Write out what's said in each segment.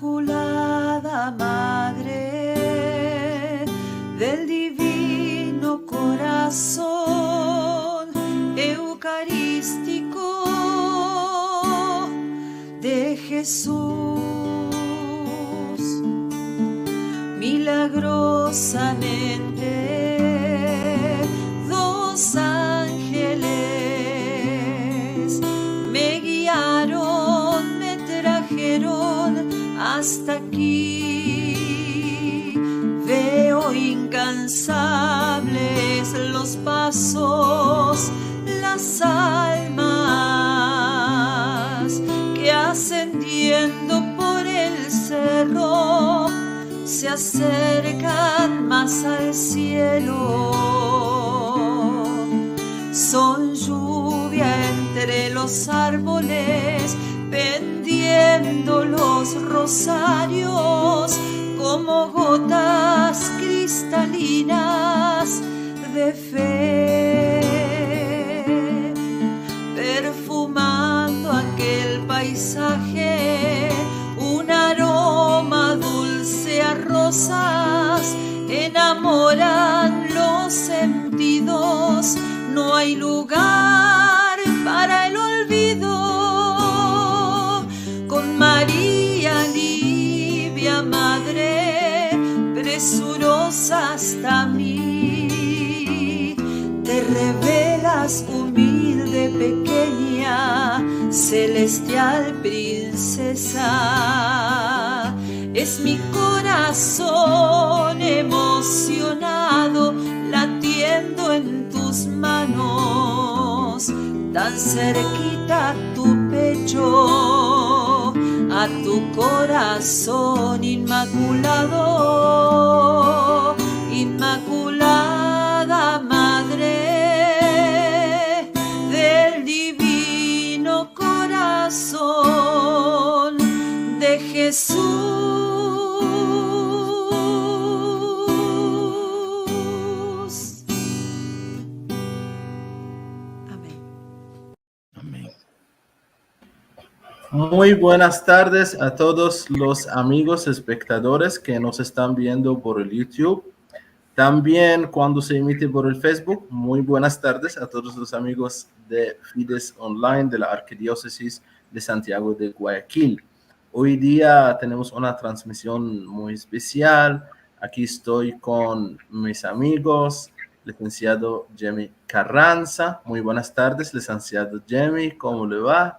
Inmaculada Madre del Divino Corazón Eucarístico de Jesús, milagrosamente dos ángeles me guiaron, me trajeron hasta aquí. Veo incansables los pasos, las almas que ascendiendo por el cerro se acercan más al cielo. Son lluvia entre los árboles, pendiendo los rosarios como gotas cristalinas de fe, perfumando aquel paisaje, un aroma dulce a rosas, enamoran los sentidos, no hay lugar para el olvido. Con María Livia, Madre, presurosa hasta mí, te revelas humilde, pequeña, celestial princesa. Es mi corazón emocionado latiendo en tus manos, tan cerquita a tu pecho, a tu corazón inmaculado, Inmaculada Madre del Divino Corazón de Jesús. Muy buenas tardes a todos los amigos espectadores que nos están viendo por el YouTube. También cuando se emite por el Facebook, muy buenas tardes a todos los amigos de Fides Online de la Arquidiócesis de Santiago de Guayaquil. Hoy día tenemos una transmisión muy especial. Aquí estoy con mis amigos, licenciado Jimmy Carranza. Muy buenas tardes, licenciado Jimmy, ¿cómo le va?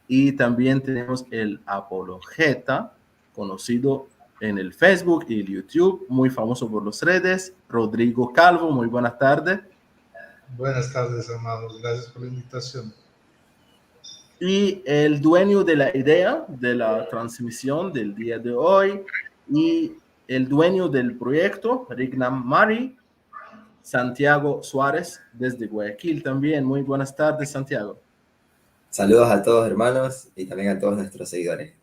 Y también tenemos el apologeta, conocido en el Facebook y el YouTube, muy famoso por las redes, Rodrigo Calvo. Muy buenas tardes. Buenas tardes, hermanos. Gracias por la invitación. Y el dueño de la idea de la transmisión del día de hoy y el dueño del proyecto, Rignam Mari, Santiago Suárez, desde Guayaquil también. Muy buenas tardes, Santiago. Saludos a todos, hermanos, y también a todos nuestros seguidores.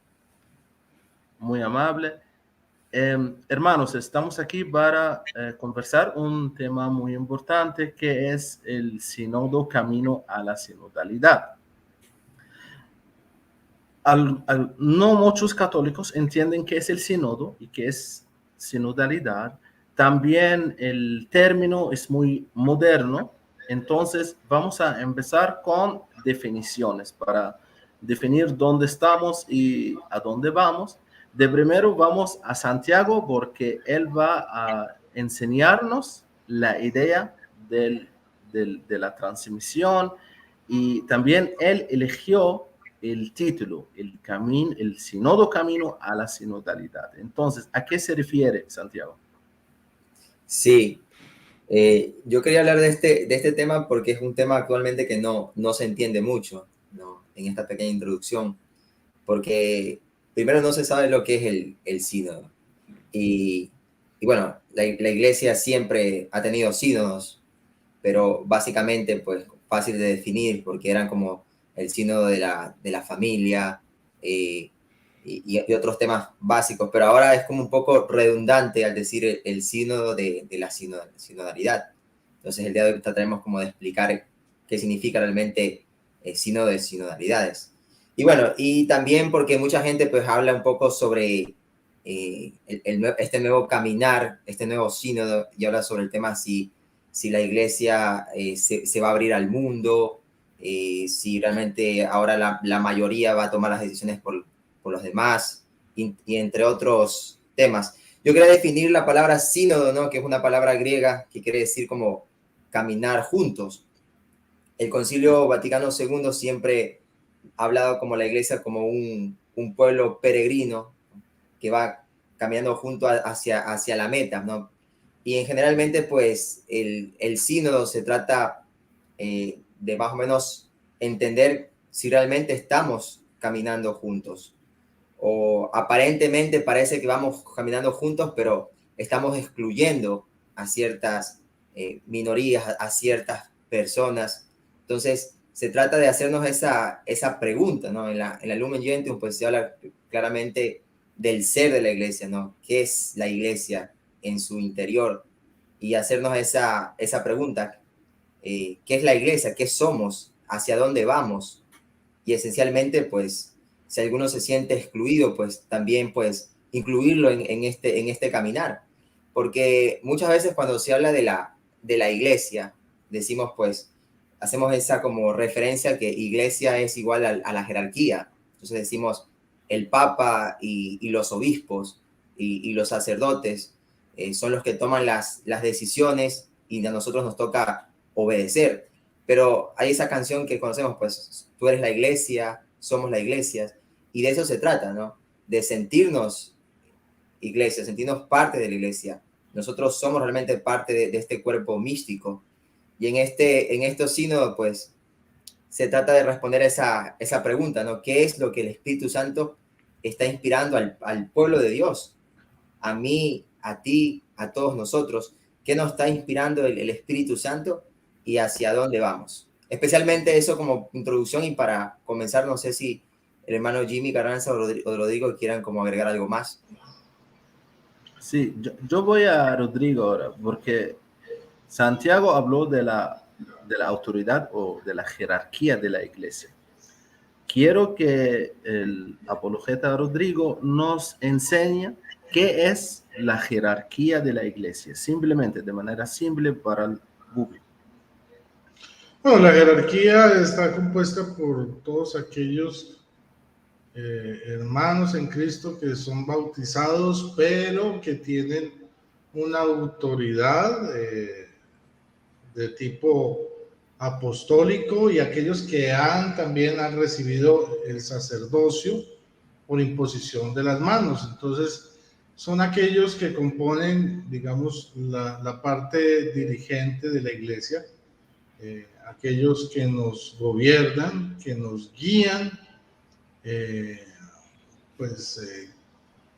Muy amable. Hermanos, estamos aquí para conversar un tema muy importante que es el sínodo camino a la sinodalidad. No muchos católicos entienden qué es el sínodo y qué es sinodalidad. También el término es muy moderno, entonces vamos a empezar con definiciones para definir dónde estamos y a dónde vamos. De primero vamos a Santiago porque él va a enseñarnos la idea de la transmisión y también él eligió el título, el sínodo camino a la sinodalidad. Entonces, ¿a qué se refiere, Santiago? Sí, yo quería hablar de este tema porque es un tema actualmente que no se entiende mucho, ¿no? En esta pequeña introducción, porque primero no se sabe lo que es el sínodo. Y bueno, la iglesia siempre ha tenido sínodos, pero básicamente, pues, fácil de definir porque eran como el sínodo de la familia y otros temas básicos, pero ahora es como un poco redundante al decir el sínodo de la sinodalidad. Entonces el día de hoy trataremos como de explicar qué significa realmente el sínodo de sinodalidades. Y bueno, y también porque mucha gente pues habla un poco sobre este nuevo caminar, este nuevo sínodo, y habla sobre el tema si la iglesia se va a abrir al mundo, si realmente ahora la mayoría va a tomar las decisiones por los demás, y entre otros temas. Yo quería definir la palabra sínodo, ¿no? Que es una palabra griega que quiere decir como caminar juntos. El Concilio Vaticano II siempre ha hablado como la iglesia como un pueblo peregrino que va caminando junto hacia la meta, ¿no? Y generalmente, pues, el sínodo se trata de más o menos entender si realmente estamos caminando juntos. O aparentemente parece que vamos caminando juntos, pero estamos excluyendo a ciertas minorías, a ciertas personas. Entonces, se trata de hacernos esa pregunta, ¿no? En la Lumen Gentium, pues se habla claramente del ser de la iglesia, ¿no? ¿Qué es la iglesia en su interior? Y hacernos esa pregunta, ¿qué es la iglesia? ¿Qué somos? ¿Hacia dónde vamos? Y esencialmente, pues, si alguno se siente excluido, pues también, pues, incluirlo en este caminar. Porque muchas veces cuando se habla de la iglesia, decimos, pues, hacemos esa como referencia que iglesia es igual a la jerarquía. Entonces decimos, el papa y los obispos y los sacerdotes son los que toman las decisiones y a nosotros nos toca obedecer. Pero hay esa canción que conocemos, pues, tú eres la iglesia, somos la iglesia, y de eso se trata, ¿no? De sentirnos iglesia, sentirnos parte de la iglesia. Nosotros somos realmente parte de este cuerpo místico. Y en estos sínodos, pues, se trata de responder esa pregunta, ¿no? ¿Qué es lo que el Espíritu Santo está inspirando al pueblo de Dios? A mí, a ti, a todos nosotros. ¿Qué nos está inspirando el Espíritu Santo y hacia dónde vamos? Especialmente eso como introducción, y para comenzar, no sé si el hermano Jimmy Carranza o Rodrigo quieran como agregar algo más. Sí, yo voy a Rodrigo ahora, porque Santiago habló de la autoridad o de la jerarquía de la iglesia. Quiero que el apologeta Rodrigo nos enseñe qué es la jerarquía de la iglesia, simplemente, de manera simple para el público. Bueno, la jerarquía está compuesta por todos aquellos hermanos en Cristo que son bautizados, pero que tienen una autoridad de tipo apostólico, y aquellos que también han recibido el sacerdocio por imposición de las manos. Entonces, son aquellos que componen, digamos, la parte dirigente de la iglesia, aquellos que nos gobiernan, que nos guían,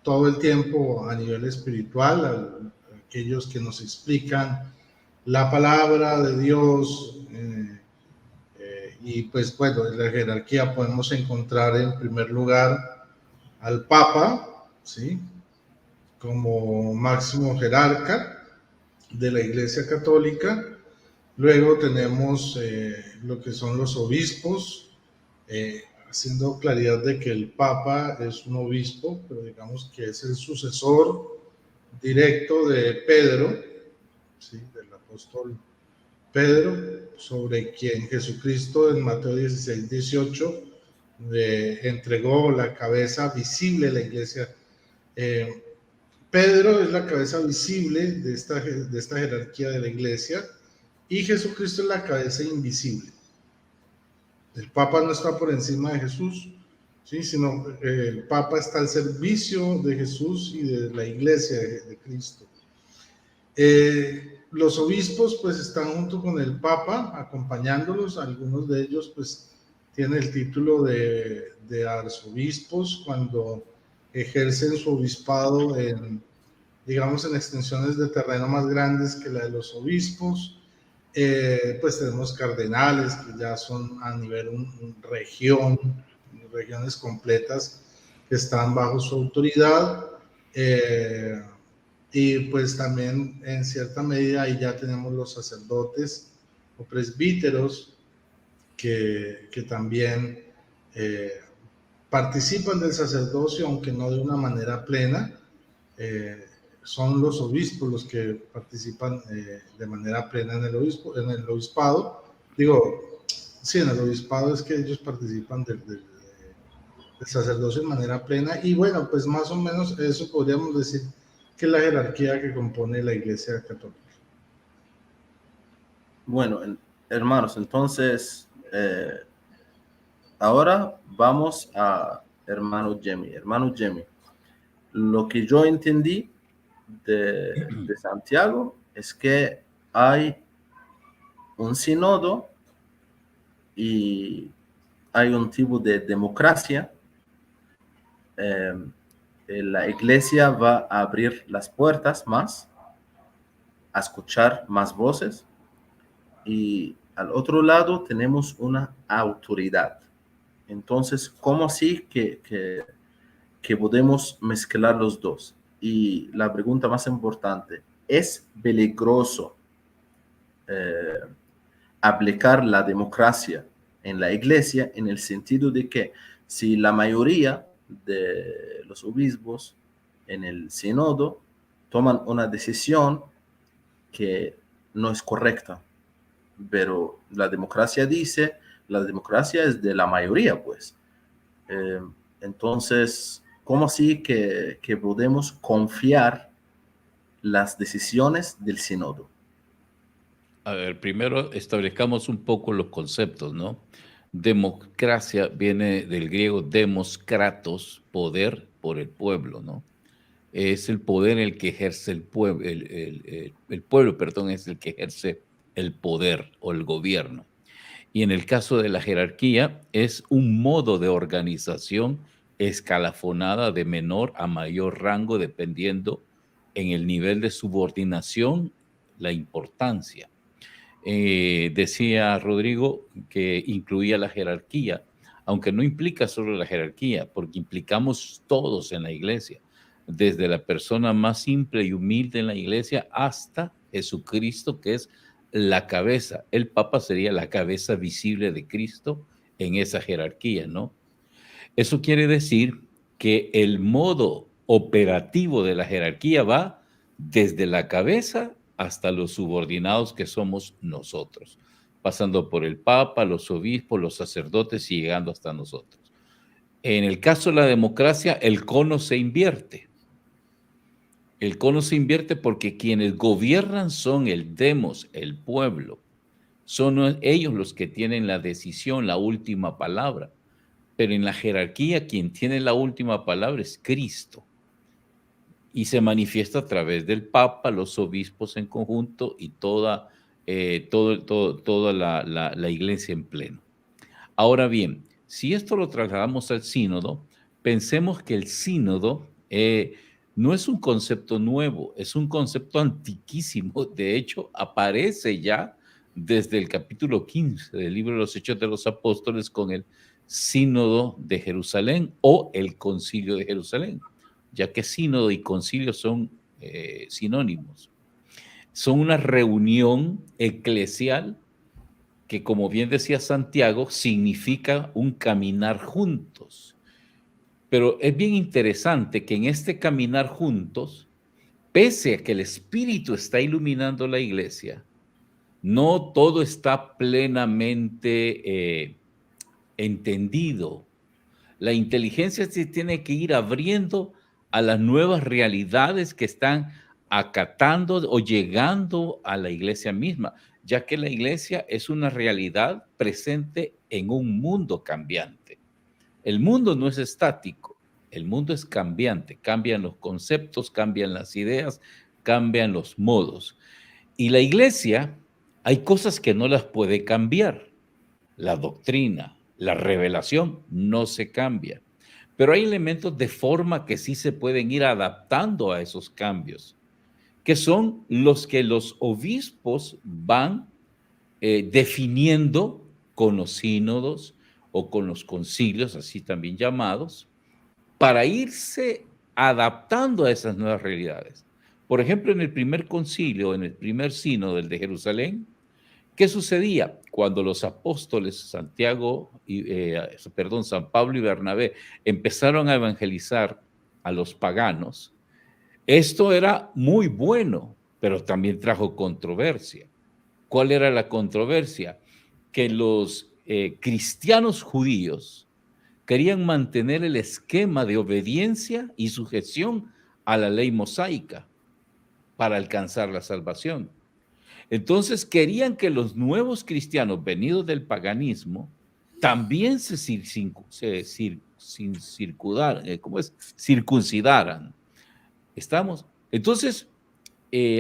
todo el tiempo a nivel espiritual, aquellos que nos explican la palabra de Dios, y pues bueno, en la jerarquía podemos encontrar en primer lugar al Papa, ¿sí? Como máximo jerarca de la Iglesia Católica. Luego tenemos lo que son los obispos, haciendo claridad de que el Papa es un obispo, pero digamos que es el sucesor directo de Pedro, ¿sí? Del apóstol Pedro, sobre quien Jesucristo en Mateo 16, 18 le entregó la cabeza visible de la iglesia. Pedro es la cabeza visible de esta jerarquía de la iglesia, y Jesucristo es la cabeza invisible. El Papa no está por encima de Jesús, ¿sí? Sino el Papa está al servicio de Jesús y de la iglesia de Cristo. Los obispos pues están junto con el Papa, acompañándolos. Algunos de ellos pues tienen el título de arzobispos cuando ejercen su obispado digamos, en extensiones de terreno más grandes que la de los obispos. Pues tenemos cardenales que ya son a nivel regiones completas que están bajo su autoridad, y pues también en cierta medida ahí ya tenemos los sacerdotes o presbíteros que también participan del sacerdocio, aunque no de una manera plena. Son los obispos los que participan de manera plena en el obispado. Digo, sí, en el obispado es que ellos participan del sacerdocio de manera plena. Y bueno, pues más o menos eso podríamos decir que es la jerarquía que compone la Iglesia Católica. Bueno, hermanos, entonces ahora vamos a hermano Jimmy. Hermano Jimmy, lo que yo entendí de Santiago es que hay un sínodo y hay un tipo de democracia. La iglesia va a abrir las puertas más, a escuchar más voces, y al otro lado tenemos una autoridad. Entonces, ¿cómo así que podemos mezclar los dos? Y la pregunta más importante, ¿es peligroso aplicar la democracia en la iglesia, en el sentido de que si la mayoría de los obispos en el sínodo toman una decisión que no es correcta, pero la democracia dice, la democracia es de la mayoría, pues? Entonces, ¿cómo así que podemos confiar las decisiones del sínodo? A ver, primero establezcamos un poco los conceptos, ¿no? Democracia viene del griego demos kratos, poder por el pueblo, ¿no? Es el poder el que ejerce el pueblo, el pueblo, perdón, es el que ejerce el poder o el gobierno. Y en el caso de la jerarquía, es un modo de organización escalafonada de menor a mayor rango, dependiendo en el nivel de subordinación, la importancia. Decía Rodrigo que incluía la jerarquía, aunque no implica solo la jerarquía, porque implicamos todos en la iglesia, desde la persona más simple y humilde en la iglesia hasta Jesucristo, que es la cabeza. El Papa sería la cabeza visible de Cristo en esa jerarquía, ¿no? Eso quiere decir que el modo operativo de la jerarquía va desde la cabeza hasta los subordinados que somos nosotros, pasando por el Papa, los obispos, los sacerdotes y llegando hasta nosotros. En el caso de la democracia, el cono se invierte. El cono se invierte porque quienes gobiernan son el demos, el pueblo. Son ellos los que tienen la decisión, la última palabra. Pero en la jerarquía, quien tiene la última palabra es Cristo. Y se manifiesta a través del Papa, los obispos en conjunto y toda la iglesia en pleno. Ahora bien, si esto lo trasladamos al sínodo, pensemos que el sínodo no es un concepto nuevo, es un concepto antiquísimo. De hecho, aparece ya desde el capítulo 15 del libro de los Hechos de los Apóstoles con el sínodo de Jerusalén o el concilio de Jerusalén, ya que sínodo y concilio son sinónimos. Son una reunión eclesial que, como bien decía Santiago, significa un caminar juntos. Pero es bien interesante que en este caminar juntos, pese a que el Espíritu está iluminando la iglesia, no todo está plenamente entendido. La inteligencia se tiene que ir abriendo a las nuevas realidades que están acatando o llegando a la iglesia misma, ya que la iglesia es una realidad presente en un mundo cambiante. El mundo no es estático, el mundo es cambiante, cambian los conceptos, cambian las ideas, cambian los modos. Y la iglesia, hay cosas que no las puede cambiar. La doctrina, la revelación no se cambia, pero hay elementos de forma que sí se pueden ir adaptando a esos cambios, que son los que los obispos van definiendo con los sínodos o con los concilios, así también llamados, para irse adaptando a esas nuevas realidades. Por ejemplo, en el primer concilio, en el primer sínodo, el de Jerusalén, ¿Qué sucedía? Cuando los apóstoles San Pablo y Bernabé empezaron a evangelizar a los paganos, esto era muy bueno, pero también trajo controversia. ¿Cuál era la controversia? Que los cristianos judíos querían mantener el esquema de obediencia y sujeción a la ley mosaica para alcanzar la salvación. Entonces querían que los nuevos cristianos venidos del paganismo también se circuncidaran. ¿Estamos? Entonces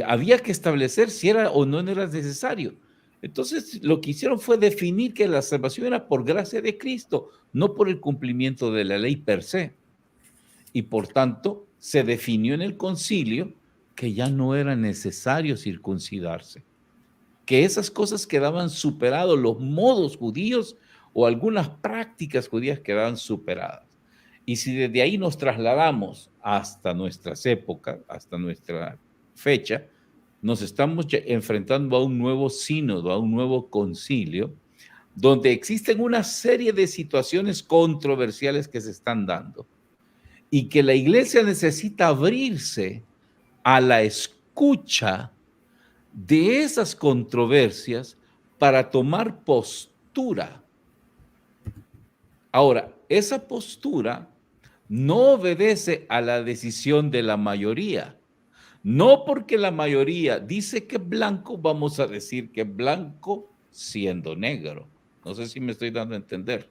había que establecer si era o no era necesario. Entonces lo que hicieron fue definir que la salvación era por gracia de Cristo, no por el cumplimiento de la ley per se. Y por tanto se definió en el concilio que ya no era necesario circuncidarse, que esas cosas quedaban superadas, los modos judíos o algunas prácticas judías quedaban superadas. Y si desde ahí nos trasladamos hasta nuestras épocas, hasta nuestra fecha, nos estamos enfrentando a un nuevo sínodo, a un nuevo concilio, donde existen una serie de situaciones controversiales que se están dando y que la iglesia necesita abrirse a la escucha de esas controversias para tomar postura. Ahora, esa postura no obedece a la decisión de la mayoría. No porque la mayoría dice que es blanco, vamos a decir que es blanco siendo negro. No sé si me estoy dando a entender.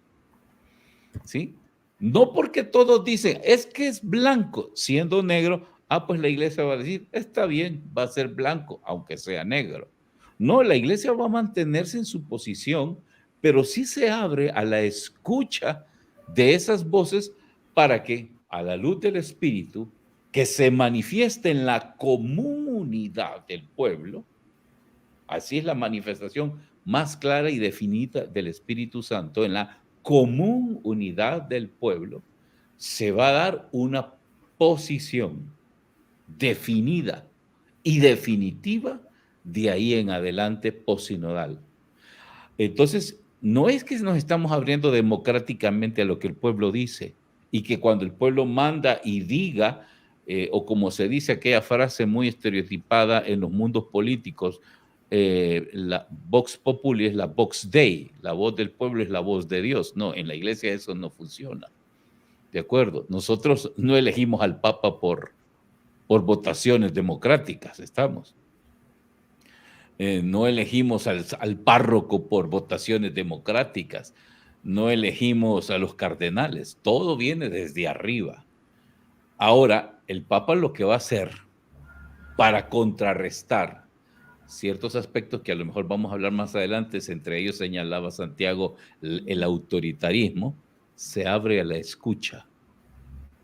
¿Sí? No porque todos dicen, es que es blanco siendo negro, pues la iglesia va a decir, está bien, va a ser blanco, aunque sea negro. No, la iglesia va a mantenerse en su posición, pero sí se abre a la escucha de esas voces para que, a la luz del Espíritu, que se manifieste en la comunidad del pueblo. Así es la manifestación más clara y definida del Espíritu Santo, en la común unidad del pueblo, se va a dar una posición definida y definitiva de ahí en adelante posinodal. Entonces, no es que nos estamos abriendo democráticamente a lo que el pueblo dice y que cuando el pueblo manda y diga, o como se dice aquella frase muy estereotipada en los mundos políticos, la Vox Populi es la Vox Dei, la voz del pueblo es la voz de Dios. No, en la iglesia eso no funciona. ¿De acuerdo? Nosotros no elegimos al Papa por votaciones democráticas, estamos. No elegimos al párroco por votaciones democráticas, no elegimos a los cardenales, todo viene desde arriba. Ahora, el Papa lo que va a hacer para contrarrestar ciertos aspectos que a lo mejor vamos a hablar más adelante, entre ellos señalaba Santiago el autoritarismo, se abre a la escucha.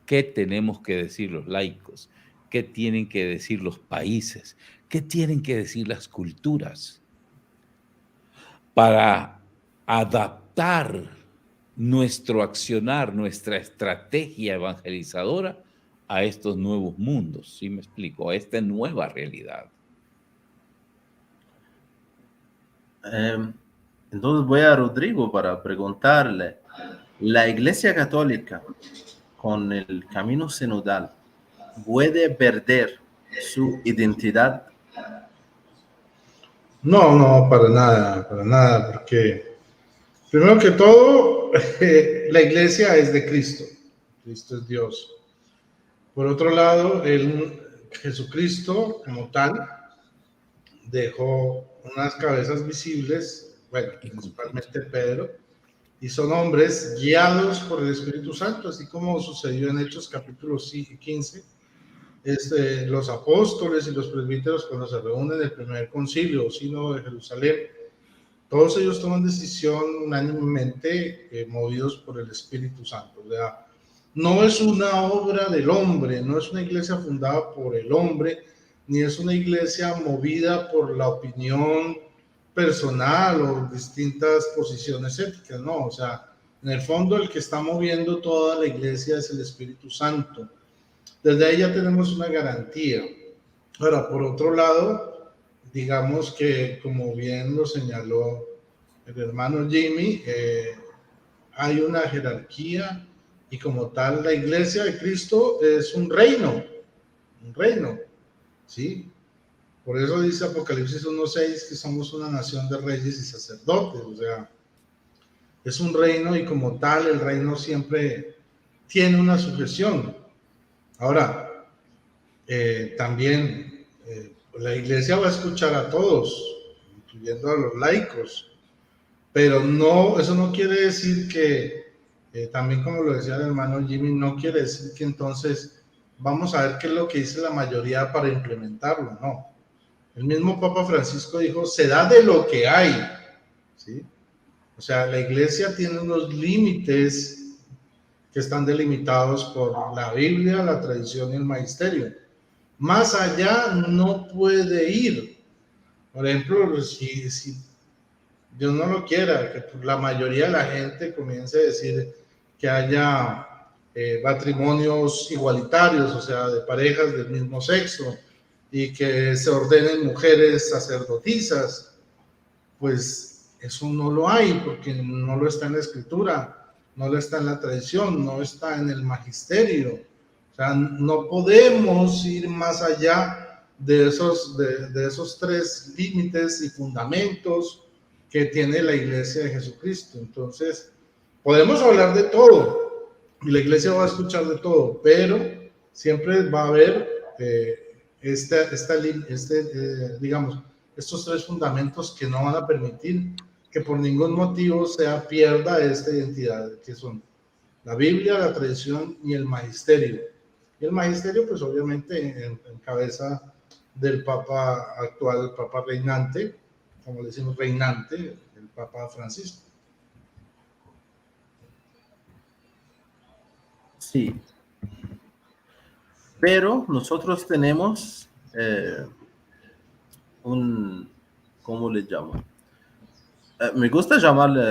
¿Qué tenemos que decir los laicos? ¿Qué tienen que decir los países? ¿Qué tienen que decir las culturas? Para adaptar nuestro accionar, nuestra estrategia evangelizadora a estos nuevos mundos, ¿sí me explico? A esta nueva realidad. Entonces voy a Rodrigo para preguntarle, ¿la Iglesia Católica con el camino sinodal puede perder su identidad? No, para nada, porque primero que todo, la iglesia es de Cristo, Cristo es Dios. Por otro lado, Jesucristo como tal dejó unas cabezas visibles, bueno, principalmente Pedro, y son hombres guiados por el Espíritu Santo, así como sucedió en Hechos capítulo 15. Los apóstoles y los presbíteros, cuando se reúnen en el primer concilio o sínodo de Jerusalén, todos ellos toman decisión unánimemente movidos por el Espíritu Santo. O sea, no es una obra del hombre, no es una iglesia fundada por el hombre, ni es una iglesia movida por la opinión personal o distintas posiciones éticas, no. O sea, en el fondo el que está moviendo toda la iglesia es el Espíritu Santo. Desde ahí ya tenemos una garantía. Ahora, por otro lado, digamos que, como bien lo señaló el hermano Jimmy, hay una jerarquía y como tal la iglesia de Cristo es un reino, ¿sí? Por eso dice Apocalipsis 1:6 que somos una nación de reyes y sacerdotes, o sea, es un reino y como tal el reino siempre tiene una sujeción. Ahora, también la iglesia va a escuchar a todos, incluyendo a los laicos, pero no, eso no quiere decir que, también como lo decía el hermano Jimmy, no quiere decir que entonces vamos a ver qué es lo que dice la mayoría para implementarlo, no. El mismo Papa Francisco dijo, se da de lo que hay, ¿sí? O sea, la iglesia tiene unos límites que están delimitados por la Biblia, la tradición y el magisterio. Más allá no puede ir. Por ejemplo, si Dios no lo quiera, que la mayoría de la gente comience a decir que haya matrimonios igualitarios, o sea, de parejas del mismo sexo, y que se ordenen mujeres sacerdotisas, pues eso no lo hay, porque no lo está en la escritura, no lo está en la tradición, no está en el magisterio. O sea, no podemos ir más allá de esos tres límites y fundamentos que tiene la iglesia de Jesucristo. Entonces, podemos hablar de todo y la iglesia va a escuchar de todo, pero siempre va a haber digamos, estos tres fundamentos que no van a permitir que por ningún motivo se pierda esta identidad, que son la Biblia, la tradición y el magisterio. Y el magisterio, pues obviamente en cabeza del Papa actual, el Papa reinante, como le decimos reinante, el Papa Francisco. Sí. Pero nosotros tenemos ¿cómo le llamo? Me gusta llamarle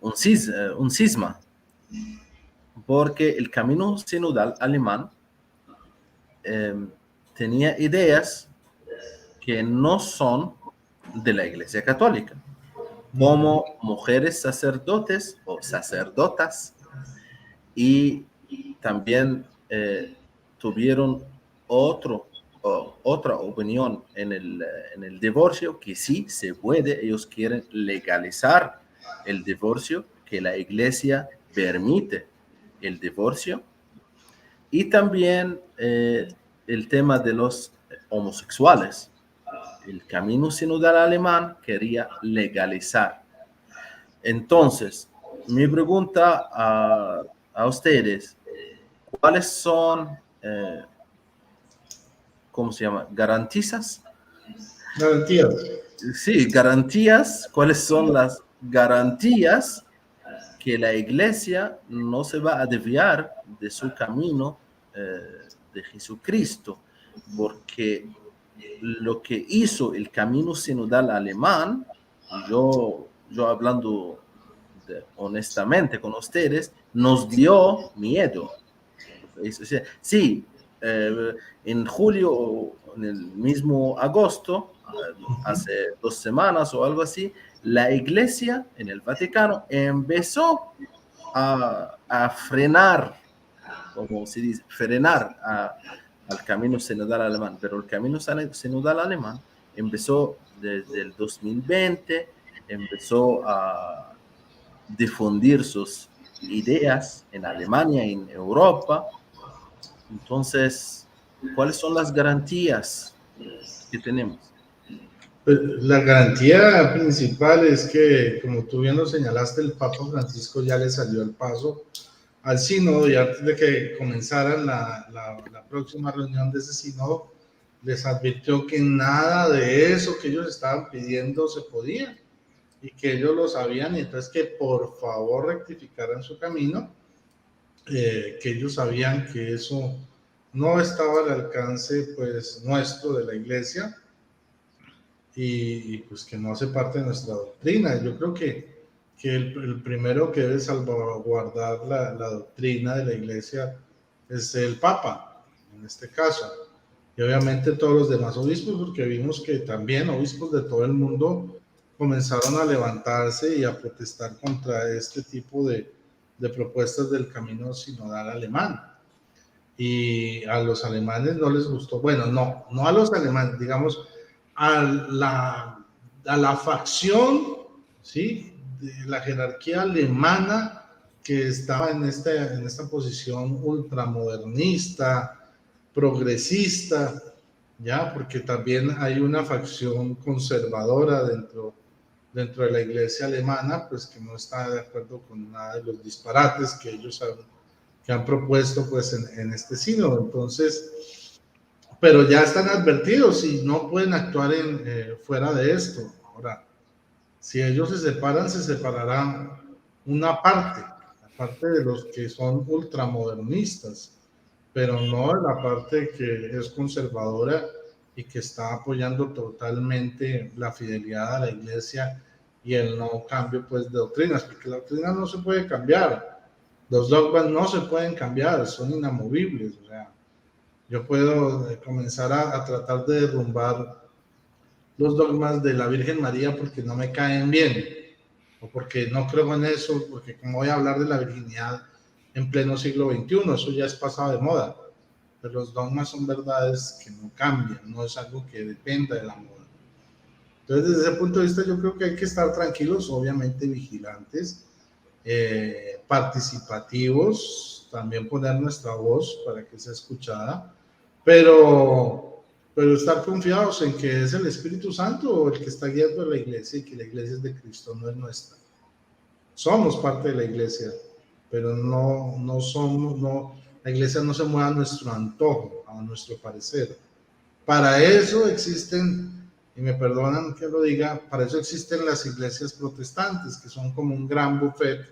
un cisma, porque el camino sinodal alemán tenía ideas que no son de la Iglesia Católica, como mujeres sacerdotes o sacerdotas, y también tuvieron otra opinión en el divorcio, que sí se puede. Ellos quieren legalizar el divorcio, que la iglesia permite el divorcio, y también el tema de los homosexuales. El camino sinodal alemán quería legalizar. Entonces, mi pregunta a ustedes, ¿cuáles son, ¿cómo se llama? ¿Garantías? Garantías. Sí, garantías. ¿Cuáles son las garantías que la iglesia no se va a desviar de su camino de Jesucristo? Porque lo que hizo el camino sinodal alemán, yo hablando honestamente con ustedes, nos dio miedo. Sí, en julio o en el mismo agosto, hace 2 semanas o algo así, la iglesia en el Vaticano empezó a frenar, como se dice, frenar al camino sinodal alemán. Pero el camino sinodal alemán empezó desde el 2020, empezó a difundir sus ideas en Alemania y en Europa. Entonces, ¿cuáles son las garantías que tenemos? Pues la garantía principal es que, como tú bien lo señalaste, el Papa Francisco ya le salió el paso al sínodo, y antes de que comenzaran la próxima reunión de ese sínodo, les advirtió que nada de eso que ellos estaban pidiendo se podía, y que ellos lo sabían, y entonces que por favor rectificaran su camino, que ellos sabían que eso no estaba al alcance pues nuestro de la iglesia, y pues que no hace parte de nuestra doctrina. Yo creo que el primero que debe salvaguardar la doctrina de la iglesia es el Papa, en este caso. y obviamente todos los demás obispos, porque vimos que también obispos de todo el mundo comenzaron a levantarse y a protestar contra este tipo de propuestas del camino sinodal alemán. Y a los alemanes no les gustó, bueno, no a los alemanes, digamos, a la facción, ¿sí?, de la jerarquía alemana que estaba en esta posición ultramodernista, progresista, ¿ya? Porque también hay una facción conservadora dentro de la iglesia alemana, pues que no está de acuerdo con nada de los disparates que ellos han propuesto pues en este sínodo. Entonces, pero ya están advertidos y no pueden actuar fuera de esto. Ahora, si ellos se separarán una parte, la parte de los que son ultramodernistas, pero no la parte que es conservadora y que está apoyando totalmente la fidelidad a la iglesia y el no cambio pues de doctrinas, porque la doctrina no se puede cambiar, los dogmas no se pueden cambiar, son inamovibles. O sea, yo puedo comenzar a tratar de derrumbar los dogmas de la Virgen María porque no me caen bien, o porque no creo en eso, porque como voy a hablar de la virginidad en pleno siglo XXI, eso ya es pasado de moda. Pero los dogmas son verdades que no cambian, no es algo que dependa de la moda. Entonces, desde ese punto de vista, yo creo que hay que estar tranquilos, obviamente vigilantes, participativos, también poner nuestra voz para que sea escuchada, pero estar confiados en que es el Espíritu Santo el que está guiando a la iglesia y que la iglesia es de Cristo, no es nuestra. Somos parte de la iglesia, pero no somos, la iglesia no se mueve a nuestro antojo, a nuestro parecer. Para eso existen, y me perdonan que lo diga, para eso existen las iglesias protestantes, que son como un gran buffet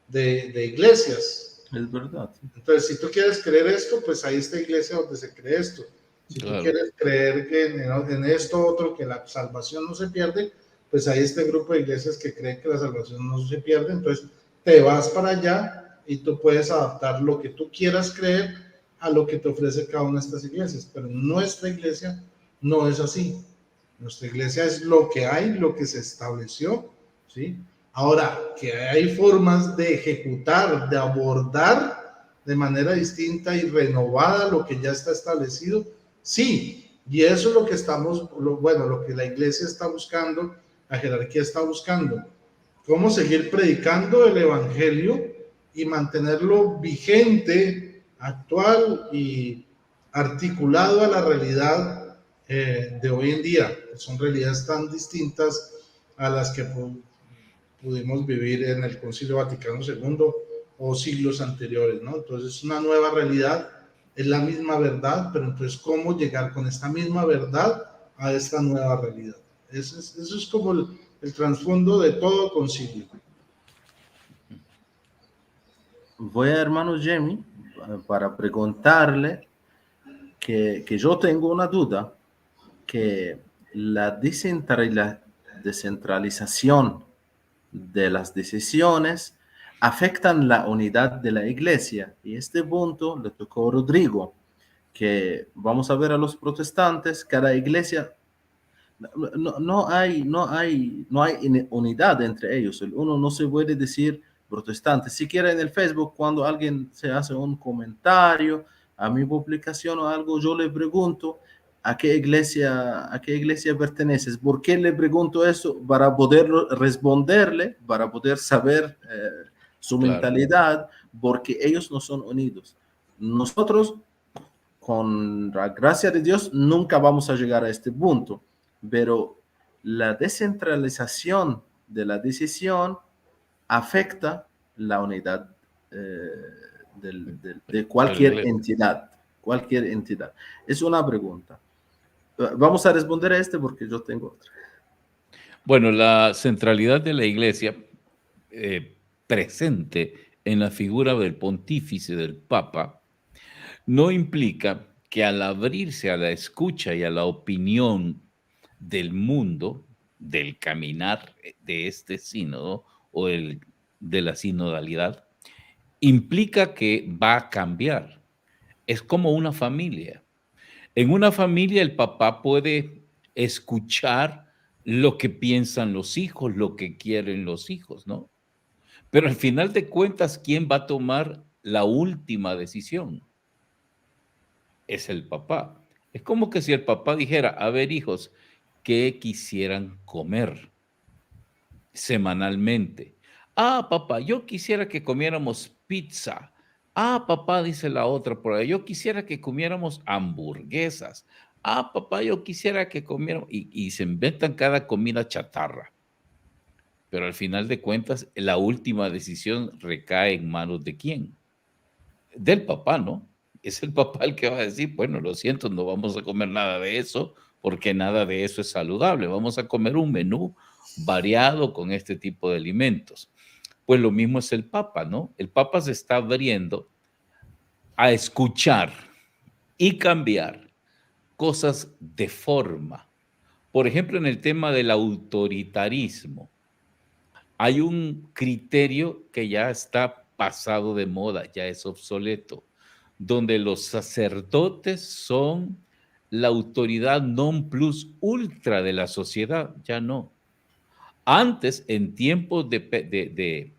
de iglesias. Es verdad. Entonces, si tú quieres creer esto, pues ahí está iglesia donde se cree esto. Si tú quieres creer que en esto otro, que la salvación no se pierde, pues ahí está el grupo de iglesias que creen que la salvación no se pierde. Entonces, te vas para allá y tú puedes adaptar lo que tú quieras creer a lo que te ofrece cada una de estas iglesias. Pero nuestra iglesia no es así. Nuestra iglesia es lo que hay, lo que se estableció, ¿sí? Ahora, que hay formas de ejecutar, de abordar de manera distinta y renovada lo que ya está establecido, sí, y eso es lo que lo que la iglesia está buscando, la jerarquía está buscando, cómo seguir predicando el evangelio y mantenerlo vigente, actual y articulado a la realidad de hoy en día. Son realidades tan distintas a las que pudimos vivir en el Concilio Vaticano II o siglos anteriores, ¿no? Entonces es una nueva realidad, es la misma verdad, pero entonces cómo llegar con esta misma verdad a esta nueva realidad. Eso es como el trasfondo de todo concilio. Voy a hermano Jamie para preguntarle que yo tengo una duda, que la descentralización de las decisiones afectan la unidad de la iglesia, y este punto le tocó a Rodrigo, que vamos a ver a los protestantes, cada iglesia no hay unidad entre ellos. Uno no se puede decir protestante, siquiera en el Facebook, cuando alguien se hace un comentario a mi publicación o algo, yo le pregunto a qué iglesia perteneces. ¿Por qué le pregunto eso? Para poder responderle, para poder saber su mentalidad, porque ellos no son unidos. Nosotros, con la gracia de Dios, nunca vamos a llegar a este punto, pero la descentralización de la decisión afecta la unidad de cualquier entidad. Cualquier entidad. Es una pregunta. Vamos a responder a este porque yo tengo otra. Bueno, la centralidad de la iglesia presente en la figura del pontífice, del papa, no implica que al abrirse a la escucha y a la opinión del mundo, del caminar de este sínodo o de la sinodalidad, implica que va a cambiar. Es como una familia. En una familia el papá puede escuchar lo que piensan los hijos, lo que quieren los hijos, ¿no? Pero al final de cuentas, ¿quién va a tomar la última decisión? Es el papá. Es como que si el papá dijera, a ver, hijos, ¿qué quisieran comer semanalmente? Ah, papá, yo quisiera que comiéramos pizza. Ah, papá, dice la otra por ahí, yo quisiera que comiéramos hamburguesas. Ah, papá, yo quisiera que comiéramos... Y se inventan cada comida chatarra. Pero al final de cuentas, la última decisión recae en manos de quién? Del papá, ¿no? Es el papá el que va a decir, bueno, lo siento, no vamos a comer nada de eso, porque nada de eso es saludable. Vamos a comer un menú variado con este tipo de alimentos. Pues lo mismo es el papa, ¿no? El papa se está abriendo a escuchar y cambiar cosas de forma. Por ejemplo, en el tema del autoritarismo, hay un criterio que ya está pasado de moda, ya es obsoleto, donde los sacerdotes son la autoridad non plus ultra de la sociedad, ya no. Antes, en tiempos de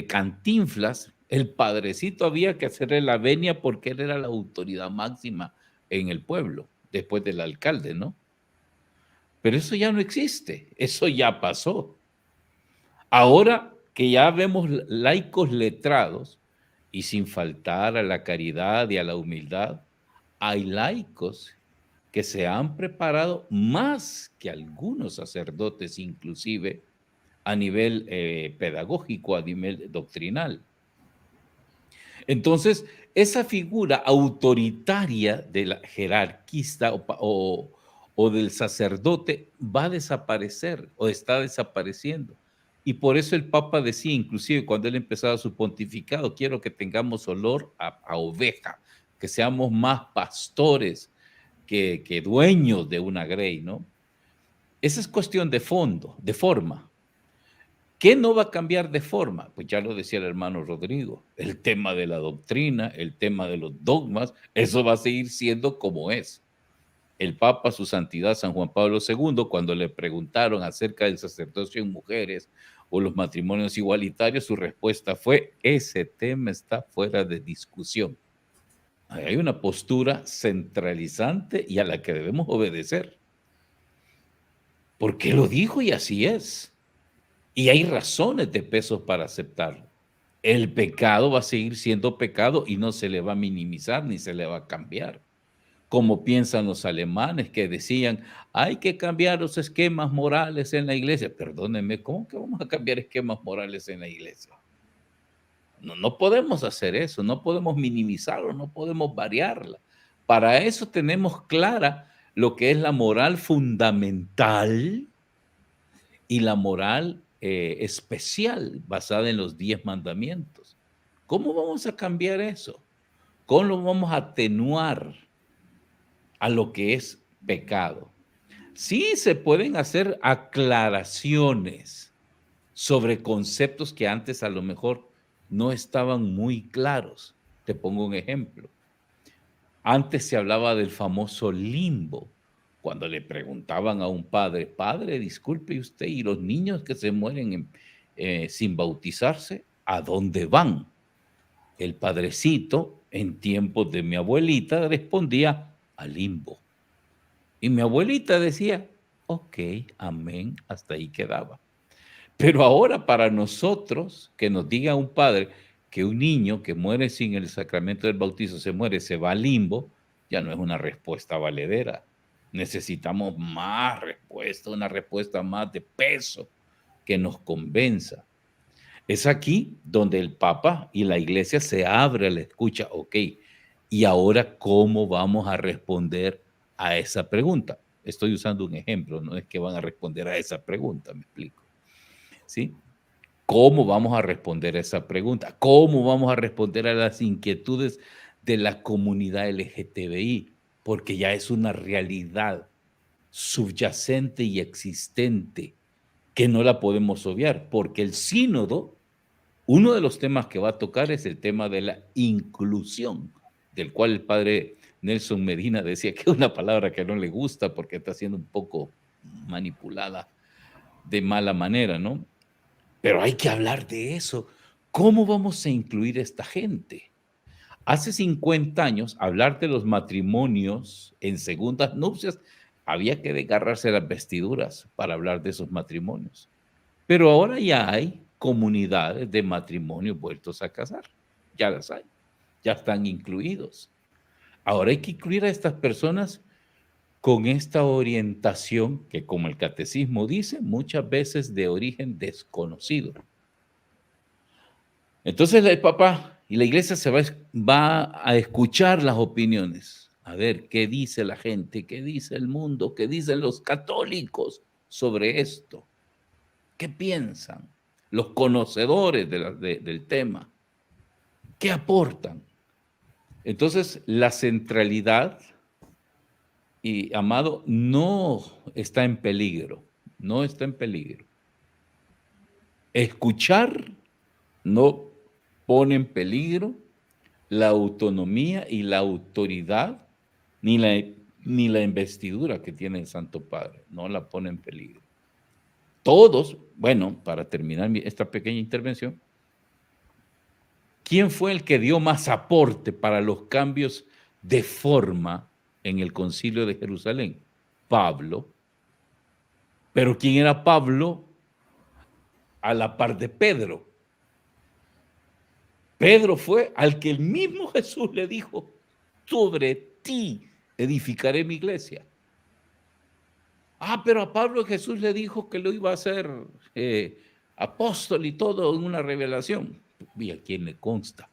Cantinflas, el padrecito había que hacerle la venia porque él era la autoridad máxima en el pueblo, después del alcalde, ¿no? Pero eso ya no existe, eso ya pasó. Ahora que ya vemos laicos letrados, y sin faltar a la caridad y a la humildad, hay laicos que se han preparado más que algunos sacerdotes, inclusive a nivel pedagógico, a nivel doctrinal. Entonces, esa figura autoritaria de la jerarquista o del sacerdote va a desaparecer o está desapareciendo. Y por eso el Papa decía, inclusive cuando él empezaba su pontificado, quiero que tengamos olor a oveja, que seamos más pastores que dueños de una grey, ¿no? Esa es cuestión de fondo, de forma. ¿Qué no va a cambiar de forma? Pues ya lo decía el hermano Rodrigo, el tema de la doctrina, el tema de los dogmas, eso va a seguir siendo como es. El Papa, su santidad San Juan Pablo II, cuando le preguntaron acerca del sacerdocio en mujeres o los matrimonios igualitarios, su respuesta fue, ese tema está fuera de discusión. Hay una postura centralizante y a la que debemos obedecer. Porque lo dijo y así es. Y hay razones de peso para aceptarlo. El pecado va a seguir siendo pecado y no se le va a minimizar ni se le va a cambiar. Como piensan los alemanes que decían, hay que cambiar los esquemas morales en la iglesia. Perdónenme, ¿cómo que vamos a cambiar esquemas morales en la iglesia? No podemos hacer eso, no podemos minimizarlo, no podemos variarla. Para eso tenemos clara lo que es la moral fundamental y la moral especial basada en los 10 mandamientos. ¿Cómo vamos a cambiar eso? ¿Cómo lo vamos a atenuar a lo que es pecado? Sí se pueden hacer aclaraciones sobre conceptos que antes a lo mejor no estaban muy claros. Te pongo un ejemplo. Antes se hablaba del famoso limbo. Cuando le preguntaban a un padre, padre, disculpe usted, ¿y los niños que se mueren sin bautizarse, a dónde van? El padrecito, en tiempos de mi abuelita, respondía al limbo. Y mi abuelita decía, ok, amén, hasta ahí quedaba. Pero ahora para nosotros, que nos diga un padre que un niño que muere sin el sacramento del bautizo se muere, se va al limbo, ya no es una respuesta valedera. Necesitamos más respuesta, una respuesta más de peso que nos convenza. Es aquí donde el Papa y la Iglesia se abre a la escucha. Ok, ¿y ahora cómo vamos a responder a esa pregunta? Estoy usando un ejemplo, no es que van a responder a esa pregunta, me explico. ¿Sí? ¿Cómo vamos a responder a esa pregunta? ¿Cómo vamos a responder a las inquietudes de la comunidad LGTBI? Porque ya es una realidad subyacente y existente que no la podemos obviar, porque el sínodo, uno de los temas que va a tocar es el tema de la inclusión, del cual el padre Nelson Medina decía que es una palabra que no le gusta porque está siendo un poco manipulada de mala manera, ¿no? Pero hay que hablar de eso. ¿Cómo vamos a incluir a esta gente? Hace 50 años, hablar de los matrimonios en segundas nupcias, había que desgarrarse las vestiduras para hablar de esos matrimonios. Pero ahora ya hay comunidades de matrimonios vueltos a casar. Ya las hay. Ya están incluidos. Ahora hay que incluir a estas personas con esta orientación que, como el catecismo dice, muchas veces de origen desconocido. Entonces el Papa y la Iglesia va a escuchar las opiniones, a ver qué dice la gente, qué dice el mundo, qué dicen los católicos sobre esto, qué piensan los conocedores del tema, qué aportan. Entonces la centralidad, y amado, no está en peligro, no está en peligro. Escuchar no pone en peligro la autonomía y la autoridad, ni la investidura que tiene el Santo Padre, no la pone en peligro. Todos, bueno, para terminar esta pequeña intervención, ¿quién fue el que dio más aporte para los cambios de forma en el Concilio de Jerusalén? Pablo. Pero ¿quién era Pablo a la par de Pedro? Pedro fue al que el mismo Jesús le dijo: sobre ti edificaré mi iglesia. Pero a Pablo Jesús le dijo que lo iba a hacer apóstol y todo en una revelación. ¿Y a quién le consta?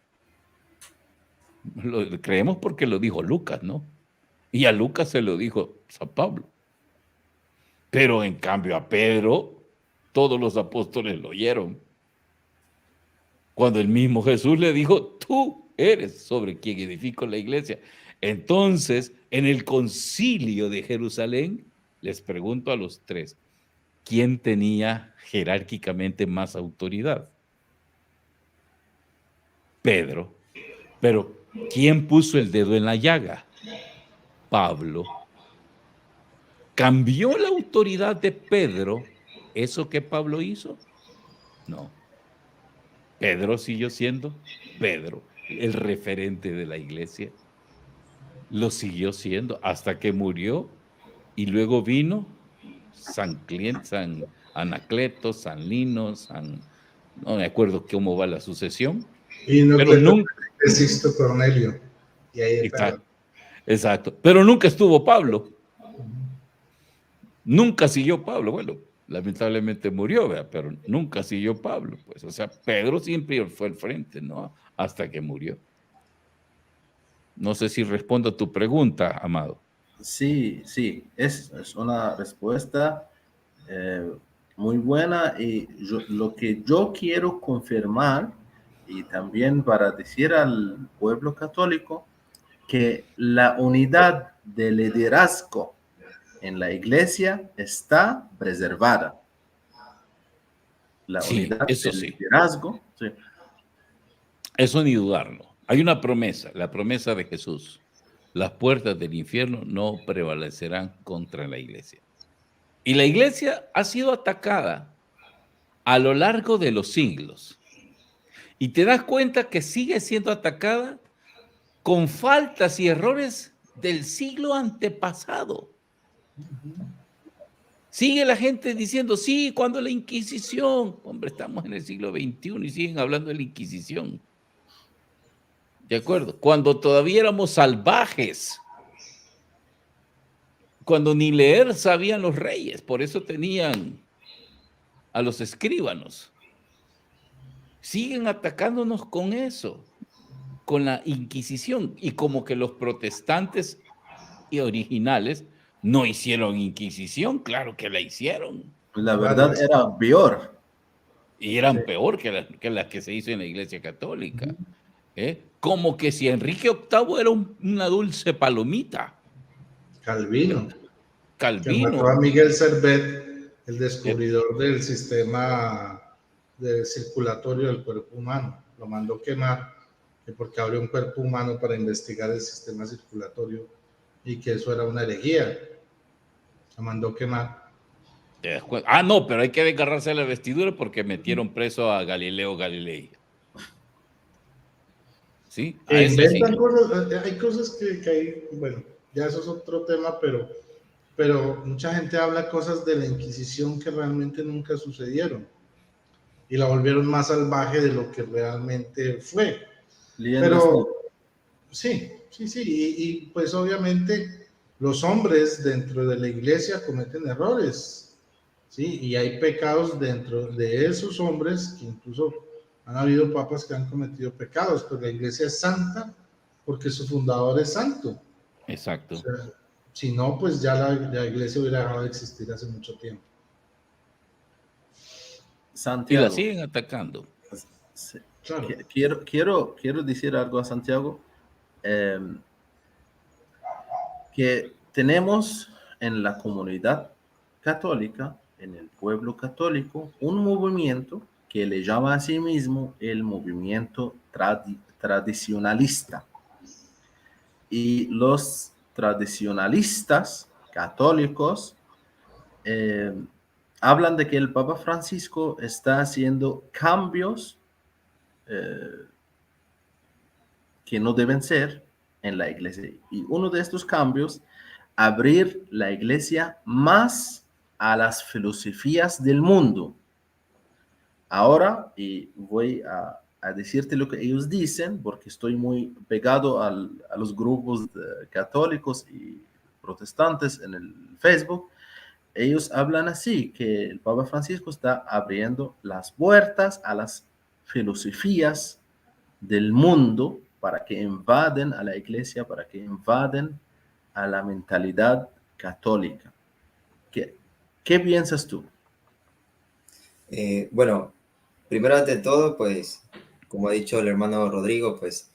Lo creemos porque lo dijo Lucas, ¿no? Y a Lucas se lo dijo San Pablo. Pero en cambio a Pedro, todos los apóstoles lo oyeron. Cuando el mismo Jesús le dijo: tú eres sobre quien edifico la iglesia. Entonces, en el Concilio de Jerusalén, les pregunto a los tres, ¿quién tenía jerárquicamente más autoridad? Pedro. Pero ¿quién puso el dedo en la llaga? Pablo. ¿Cambió la autoridad de Pedro eso que Pablo hizo? No. Pedro siguió siendo Pedro, el referente de la iglesia. Lo siguió siendo hasta que murió, y luego vino San Anacleto, San Lino, no me acuerdo cómo va la sucesión. Y no, pero nunca Sisto Cornelio. Y ahí exacto. Pero nunca estuvo Pablo. Nunca siguió Pablo. Bueno, lamentablemente murió, ¿verdad? Pero nunca siguió Pablo. Pues, o sea, Pedro siempre fue al frente, ¿no? Hasta que murió. No sé si respondo a tu pregunta, amado. Sí, es una respuesta muy buena, y lo que yo quiero confirmar, y también para decir al pueblo católico, que la unidad de liderazgo en la iglesia está preservada. La unidad de liderazgo. Sí. Eso ni dudarlo. Hay una promesa, la promesa de Jesús. Las puertas del infierno no prevalecerán contra la iglesia. Y la iglesia ha sido atacada a lo largo de los siglos. Y te das cuenta que sigue siendo atacada con faltas y errores del siglo antepasado. Sigue la gente diciendo: sí, cuando la Inquisición. Hombre, estamos en el siglo XXI y siguen hablando de la Inquisición. ¿De acuerdo? Cuando todavía éramos salvajes. Cuando ni leer sabían los reyes. Por eso tenían a los escribanos. Siguen atacándonos con eso, con la Inquisición. Y como que los protestantes y originales no hicieron Inquisición. Claro que la hicieron. La verdad era peor. Y eran peor que las que se hizo en la Iglesia Católica. Como que si Enrique VIII era una dulce palomita. Calvino. Que mató a Miguel Servet, el descubridor del sistema circulatorio del cuerpo humano. Lo mandó quemar que porque abrió un cuerpo humano para investigar el sistema circulatorio y que eso era una herejía. La mandó quemar. Ah, no, pero hay que desgarrarse la vestidura porque metieron preso a Galileo Galilei. Sí, a ese Inventan sí. cosas, hay cosas que hay, bueno, ya eso es otro tema, pero mucha gente habla cosas de la Inquisición que realmente nunca sucedieron y la volvieron más salvaje de lo que realmente fue. Leyendo así. Pero sí, y pues obviamente los hombres dentro de la iglesia cometen errores, ¿sí? Y hay pecados dentro de esos hombres, que incluso han habido papas que han cometido pecados, pero la iglesia es santa porque su fundador es santo. O Exacto. sea, si no, pues ya la iglesia hubiera dejado de existir hace mucho tiempo. Y la Santiago. siguen atacando. Sí. Claro. Quiero decir algo a Santiago, que tenemos en la comunidad católica, en el pueblo católico, un movimiento que le llama a sí mismo el movimiento tradicionalista. Y los tradicionalistas católicos hablan de que el Papa Francisco está haciendo cambios que no deben ser en la iglesia. Y uno de estos cambios, abrir la iglesia más a las filosofías del mundo. Ahora, y voy a decirte lo que ellos dicen, porque estoy muy pegado a los grupos católicos y protestantes en el Facebook. Ellos hablan así, que el Papa Francisco está abriendo las puertas a las filosofías del mundo para que invaden a la iglesia, para que invaden a la mentalidad católica. ¿Qué piensas tú? Bueno, primero ante todo, pues, como ha dicho el hermano Rodrigo, pues,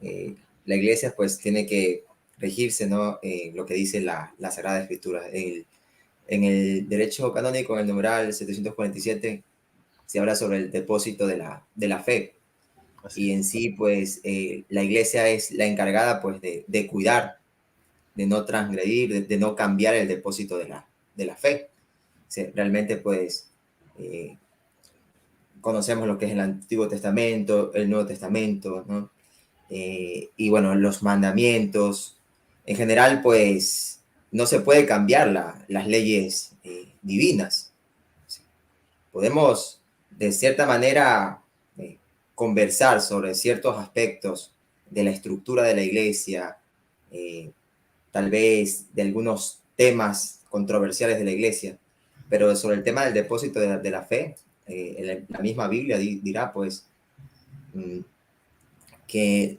la iglesia, pues, tiene que regirse, ¿no? Lo que dice la Sagrada Escritura. En el derecho canónico, en el numeral 747, se habla sobre el depósito de la fe. Así. Y en sí, pues, la iglesia es la encargada, pues, de cuidar, de no transgredir, de no cambiar el depósito de la fe. O sea, realmente, pues, conocemos lo que es el Antiguo Testamento, el Nuevo Testamento, ¿no? Y bueno, los mandamientos. En general, pues, no se puede cambiar las leyes divinas. Podemos, de cierta manera, conversar sobre ciertos aspectos de la estructura de la iglesia, tal vez de algunos temas controversiales de la iglesia, pero sobre el tema del depósito de la fe, la misma Biblia dirá, pues, que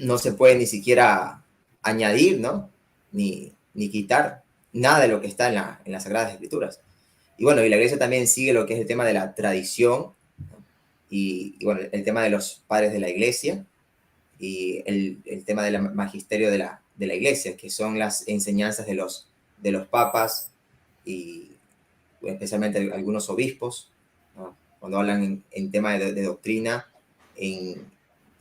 no se puede ni siquiera añadir, ¿no? Ni quitar nada de lo que está en las Sagradas Escrituras. Y bueno, y la iglesia también sigue lo que es el tema de la tradición, ¿no? Y bueno, el tema de los padres de la iglesia y el tema del magisterio de la iglesia, que son las enseñanzas de los papas y especialmente algunos obispos, ¿no? Cuando hablan en tema de doctrina y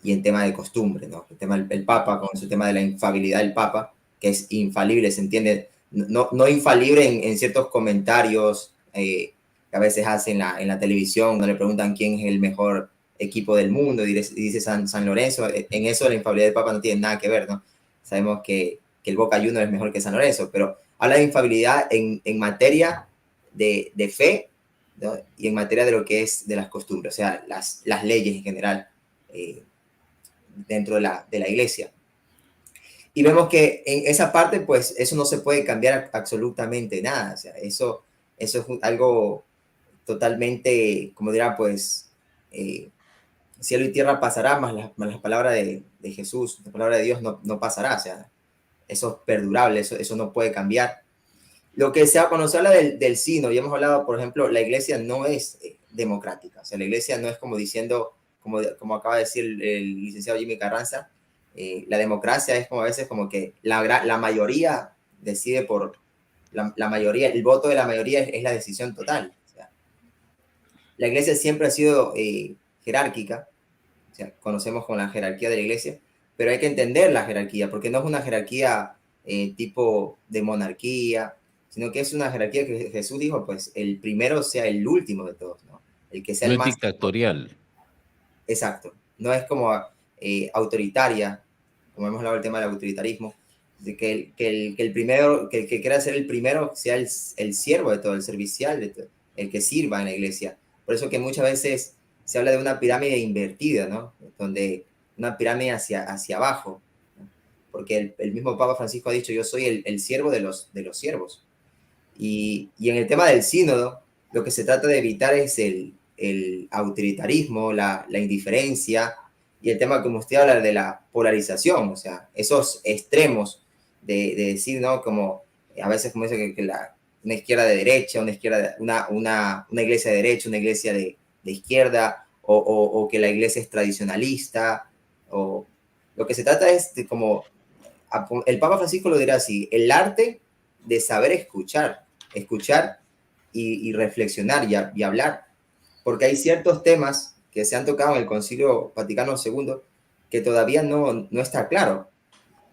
en tema de costumbre, ¿no? El tema del Papa, con su tema de la infalibilidad del Papa, que es infalible, se entiende, no infalible en ciertos comentarios que a veces hacen en la televisión, donde le preguntan quién es el mejor equipo del mundo, y dice San Lorenzo. En eso la infalibilidad del Papa no tiene nada que ver, ¿no? Sabemos que el Boca Juniors es mejor que San Lorenzo, pero habla de infalibilidad en materia de fe, ¿no? Y en materia de lo que es de las costumbres, o sea, las leyes en general dentro de la iglesia. Y vemos que en esa parte, pues, eso no se puede cambiar absolutamente nada. O sea, eso es algo totalmente, como dirá, pues, cielo y tierra pasará, más la palabra de Jesús, la palabra de Dios no pasará. O sea, eso es perdurable, eso no puede cambiar. Lo que sea, cuando se habla del sínodo, ya hemos hablado, por ejemplo, la iglesia no es democrática. O sea, la iglesia no es como diciendo, como acaba de decir el licenciado Jimmy Carranza, la democracia es como a veces como que la mayoría decide por la mayoría, el voto de la mayoría es la decisión total. O sea, la iglesia siempre ha sido jerárquica O sea, conocemos con la jerarquía de la iglesia, pero hay que entender la jerarquía, porque no es una jerarquía tipo de monarquía, sino que es una jerarquía que Jesús dijo, pues el primero sea el último de todos, ¿no? El que sea No el es más... dictatorial. Exacto. No es como autoritaria, como hemos hablado del tema del autoritarismo, de que el primero, que el que quiera ser el primero sea el siervo de todo, el servicial, el que sirva en la iglesia. Por eso que muchas veces se habla de una pirámide invertida, ¿no? Donde una pirámide hacia abajo, ¿no? Porque el mismo Papa Francisco ha dicho, yo soy el siervo de los siervos. Y en el tema del sínodo, lo que se trata de evitar es el autoritarismo, la indiferencia y el tema, como usted habla, de la polarización, o sea, esos extremos de decir, ¿no? Como a veces como dice que una izquierda de derecha, una iglesia de derecha, una iglesia de izquierda, o que la iglesia es tradicionalista, o lo que se trata es de como, el Papa Francisco lo dirá así, el arte de saber escuchar y reflexionar y hablar, porque hay ciertos temas que se han tocado en el Concilio Vaticano II que todavía no está claro.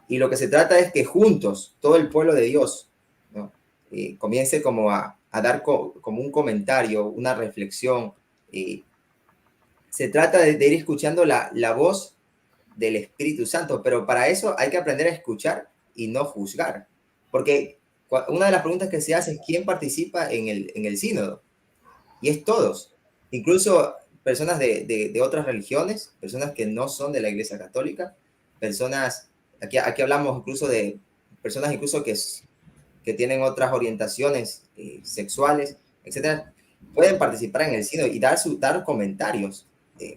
Y lo que se trata es que juntos, todo el pueblo de Dios, ¿no? Comience como a dar como un comentario, una reflexión. Se trata de ir escuchando la voz del Espíritu Santo, pero para eso hay que aprender a escuchar y no juzgar. Porque una de las preguntas que se hace es quién participa en el sínodo. Y es todos, incluso personas de otras religiones, personas que no son de la Iglesia Católica, personas, aquí hablamos incluso de personas incluso que tienen otras orientaciones sexuales, etcétera, pueden participar en el sínodo y dar comentarios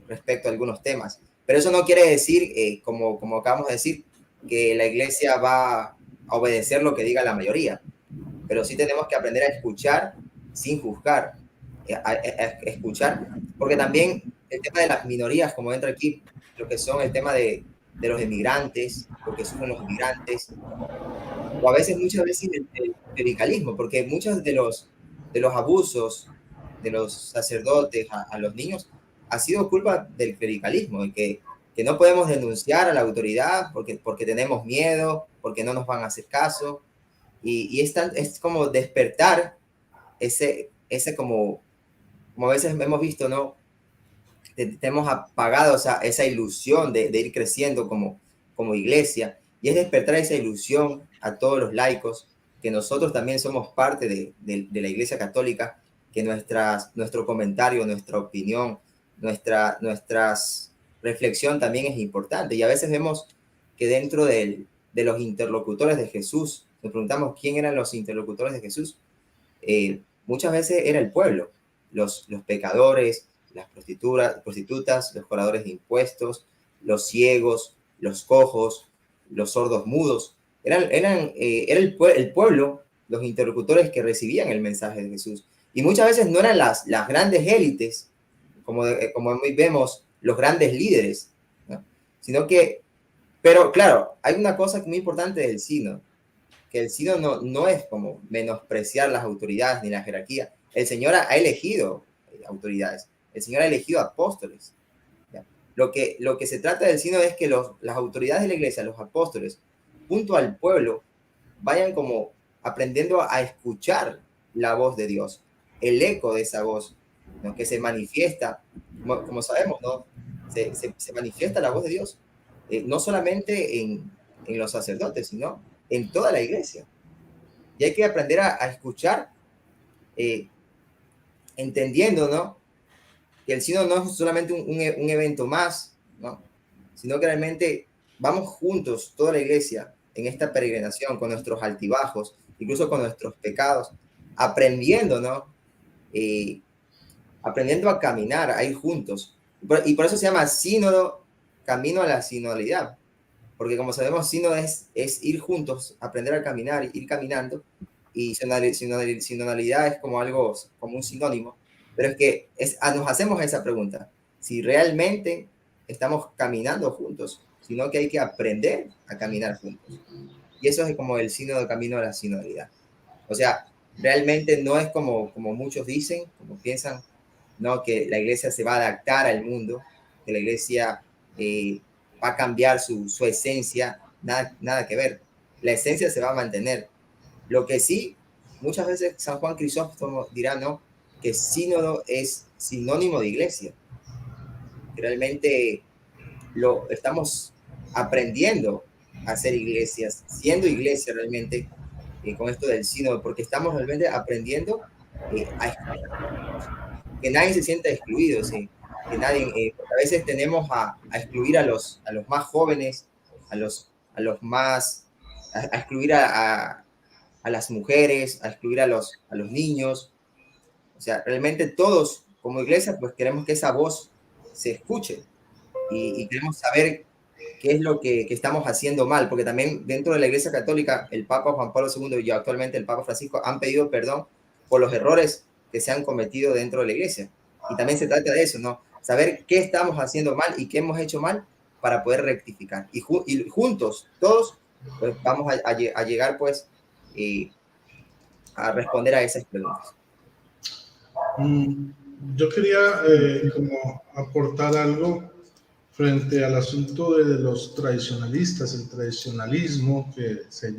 respecto a algunos temas. Pero eso no quiere decir, como acabamos de decir, que la Iglesia va a obedecer lo que diga la mayoría. Pero sí tenemos que aprender a escuchar sin juzgar, a escuchar, porque también el tema de las minorías, como entra aquí, lo que son el tema de los inmigrantes, lo que sufren los inmigrantes, o a veces, muchas veces, el clericalismo, porque muchos de los abusos de los sacerdotes a los niños ha sido culpa del clericalismo, de que no podemos denunciar a la autoridad porque tenemos miedo, porque no nos van a hacer caso, y es como despertar ese como a veces hemos visto, ¿no? Hemos apagado esa ilusión de ir creciendo como iglesia, y es despertar esa ilusión a todos los laicos, que nosotros también somos parte de la Iglesia Católica, que nuestro comentario, nuestra opinión, nuestra reflexión también es importante. Y a veces vemos que dentro de los interlocutores de Jesús, nos preguntamos quién eran los interlocutores de Jesús. Muchas veces era el pueblo, los pecadores, las prostitutas, los cobradores de impuestos, los ciegos, los cojos, los sordos mudos. Era el pueblo, los interlocutores que recibían el mensaje de Jesús. Y muchas veces no eran las grandes élites, como vemos, los grandes líderes, ¿no? Sino que, pero claro, hay una cosa muy importante del sínodo, que el sínodo no es como menospreciar las autoridades ni la jerarquía. El Señor ha elegido autoridades, el Señor ha elegido apóstoles. ¿Ya? Lo que se trata del sínodo es que las autoridades de la iglesia, los apóstoles, junto al pueblo, vayan como aprendiendo a escuchar la voz de Dios, el eco de esa voz, ¿no? Que se manifiesta, como sabemos, ¿no? Se manifiesta la voz de Dios, no solamente en los sacerdotes, sino en toda la iglesia. Y hay que aprender a escuchar, entendiendo, ¿no? Que el sínodo no es solamente un evento más, ¿no? Sino que realmente vamos juntos, toda la iglesia, en esta peregrinación, con nuestros altibajos, incluso con nuestros pecados, aprendiendo, ¿no? Aprendiendo a caminar, a ir juntos. Y por eso se llama sínodo, camino a la sinodalidad. Porque como sabemos, sínodo es ir juntos, aprender a caminar, ir caminando, y sinodalidad es como algo, como un sinónimo. Pero es que nos hacemos esa pregunta, si realmente estamos caminando juntos, sino que hay que aprender a caminar juntos. Y eso es como el sínodo, camino a la sinodalidad. O sea, realmente no es como muchos dicen, como piensan, ¿no? Que la iglesia se va a adaptar al mundo, que la iglesia va a cambiar su esencia, nada que ver. La esencia se va a mantener. Lo que sí, muchas veces San Juan Crisóstomo dirá, ¿no?, que sínodo es sinónimo de iglesia. Realmente lo estamos aprendiendo a ser iglesias, siendo iglesia realmente, con esto del sínodo, porque estamos realmente aprendiendo que nadie se sienta excluido, ¿sí? Que nadie, porque a veces tenemos a excluir a los más jóvenes, a los más, a excluir a las mujeres, a excluir a los niños. O sea, realmente todos como iglesia pues queremos que esa voz se escuche y queremos saber qué es lo que estamos haciendo mal, porque también dentro de la Iglesia Católica el Papa Juan Pablo II y actualmente el Papa Francisco han pedido perdón por los errores que se han cometido dentro de la iglesia. Y también se trata de eso, ¿no? Saber qué estamos haciendo mal y qué hemos hecho mal para poder rectificar. Y juntos, todos, pues vamos a llegar pues a responder a esas preguntas. Yo quería como aportar algo frente al asunto de los tradicionalistas, el tradicionalismo, que se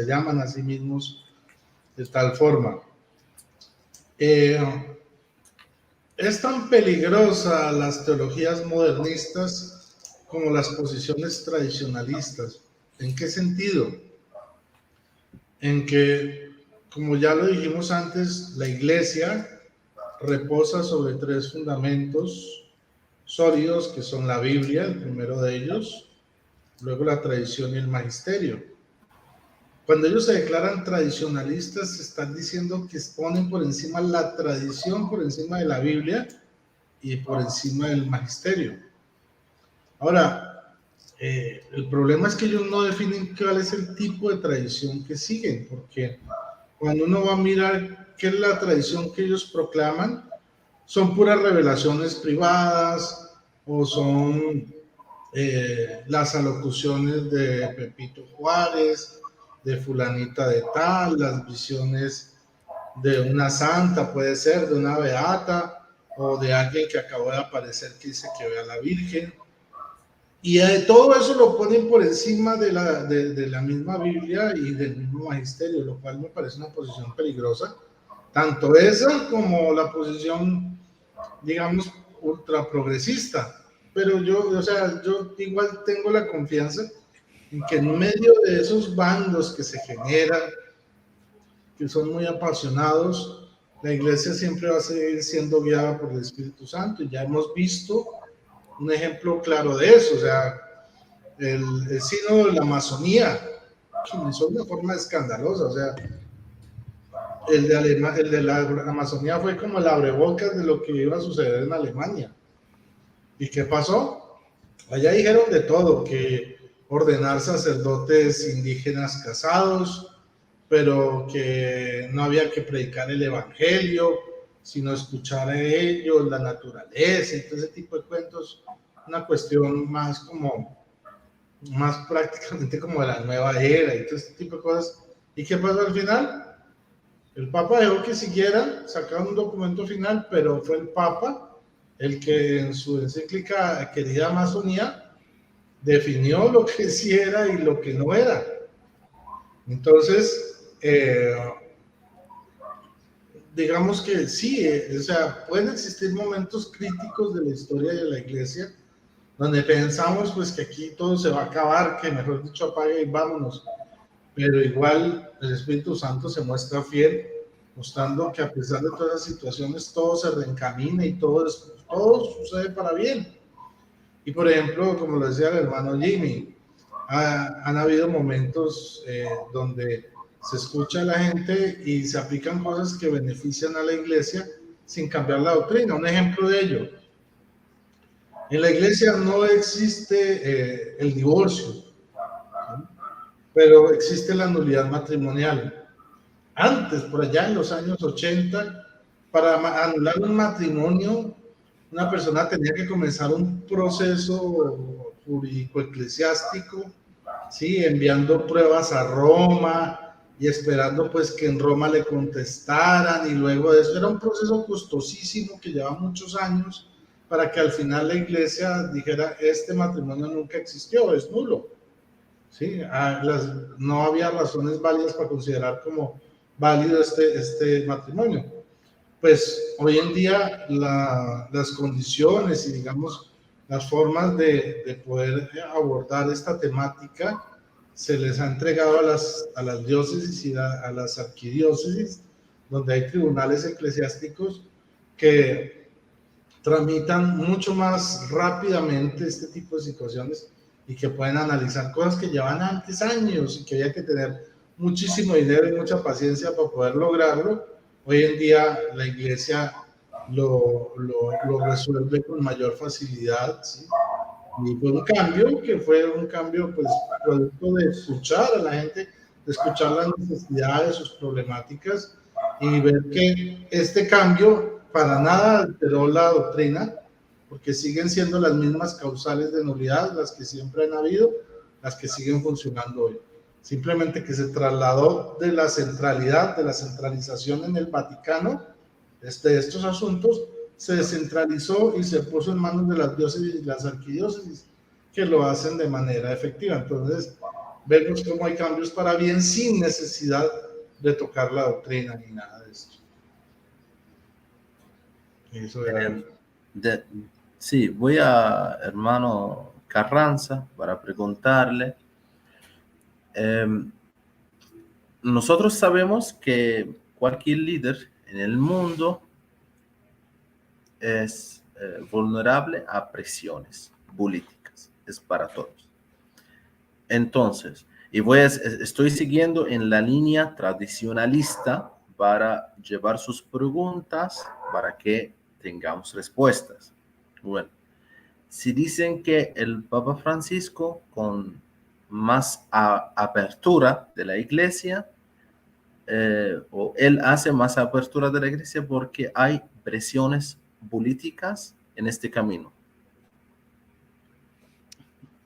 llaman a sí mismos de tal forma. Es tan peligrosa las teologías modernistas como las posiciones tradicionalistas. ¿En qué sentido? En que, como ya lo dijimos antes, la iglesia reposa sobre 3 fundamentos sólidos, que son la Biblia, el primero de ellos, luego la tradición y el magisterio. Cuando ellos se declaran tradicionalistas, están diciendo que ponen por encima la tradición, por encima de la Biblia y por encima del magisterio. Ahora, el problema es que ellos no definen cuál es el tipo de tradición que siguen, porque cuando uno va a mirar qué es la tradición que ellos proclaman, son puras revelaciones privadas o son las alocuciones de Pepito Juárez, de fulanita de tal, las visiones de una santa, puede ser de una beata o de alguien que acabó de aparecer que dice que ve a la Virgen, y todo eso lo ponen por encima de la misma Biblia y del mismo magisterio, lo cual me parece una posición peligrosa, tanto esa como la posición, digamos, ultra progresista. Pero yo igual tengo la confianza en que en medio de esos bandos que se generan, que son muy apasionados, la iglesia siempre va a seguir siendo guiada por el Espíritu Santo, y ya hemos visto un ejemplo claro de eso. O sea, el sínodo de la Amazonía, que comenzó de una forma escandalosa. O sea, el de la Amazonía fue como el abrebocas de lo que iba a suceder en Alemania. ¿Y qué pasó? Allá dijeron de todo, que ordenar sacerdotes indígenas casados, pero que no había que predicar el evangelio, sino escuchar a ellos, la naturaleza y todo ese tipo de cuentos. Una cuestión más prácticamente como de la nueva era y todo ese tipo de cosas. ¿Y qué pasó al final? El Papa dejó que siguieran, sacaron un documento final, pero fue el Papa el que en su encíclica Querida Amazonía definió lo que sí era y lo que no era. Entonces, digamos que sí, o sea, pueden existir momentos críticos de la historia de la iglesia donde pensamos pues que aquí todo se va a acabar, que mejor dicho apague y vámonos, pero igual el Espíritu Santo se muestra fiel, mostrando que a pesar de todas las situaciones todo se reencamina y todo sucede para bien. Y por ejemplo, como lo decía el hermano Jimmy, han habido momentos donde se escucha a la gente y se aplican cosas que benefician a la iglesia sin cambiar la doctrina. Un ejemplo de ello: en la iglesia no existe el divorcio, ¿sí?, pero existe la nulidad matrimonial. Antes, por allá en los años 80, para anular un matrimonio, una persona tenía que comenzar un proceso jurídico eclesiástico, ¿sí?, enviando pruebas a Roma y esperando pues que en Roma le contestaran, y luego de eso era un proceso costosísimo que lleva muchos años para que al final la iglesia dijera, este matrimonio nunca existió, es nulo. ¿Sí? No había razones válidas para considerar como válido este matrimonio. Pues hoy en día las condiciones y digamos las formas de poder abordar esta temática se les ha entregado a las diócesis y a las arquidiócesis, donde hay tribunales eclesiásticos que tramitan mucho más rápidamente este tipo de situaciones y que pueden analizar cosas que llevan antes años y que había que tener muchísimo dinero y mucha paciencia para poder lograrlo. Hoy en día la iglesia lo resuelve con mayor facilidad, ¿sí? Y fue un cambio que fue un cambio pues producto de escuchar a la gente, de escuchar las necesidades, sus problemáticas y ver que este cambio para nada alteró la doctrina, porque siguen siendo las mismas causales de nulidad, las que siempre han habido, las que siguen funcionando hoy. Simplemente que se trasladó de la centralidad, de la centralización en el Vaticano, de estos asuntos, se descentralizó y se puso en manos de las diócesis y las arquidiócesis, que lo hacen de manera efectiva. Entonces, vemos cómo hay cambios para bien sin necesidad de tocar la doctrina ni nada de esto. Eso era... Sí, voy a hermano Carranza para preguntarle. Nosotros sabemos que cualquier líder en el mundo es vulnerable a presiones políticas, es para todos. Entonces, estoy siguiendo en la línea tradicionalista para llevar sus preguntas para que tengamos respuestas. Bueno, si dicen que el Papa Francisco con más apertura de la iglesia, o él hace más apertura de la iglesia porque hay presiones políticas en este camino.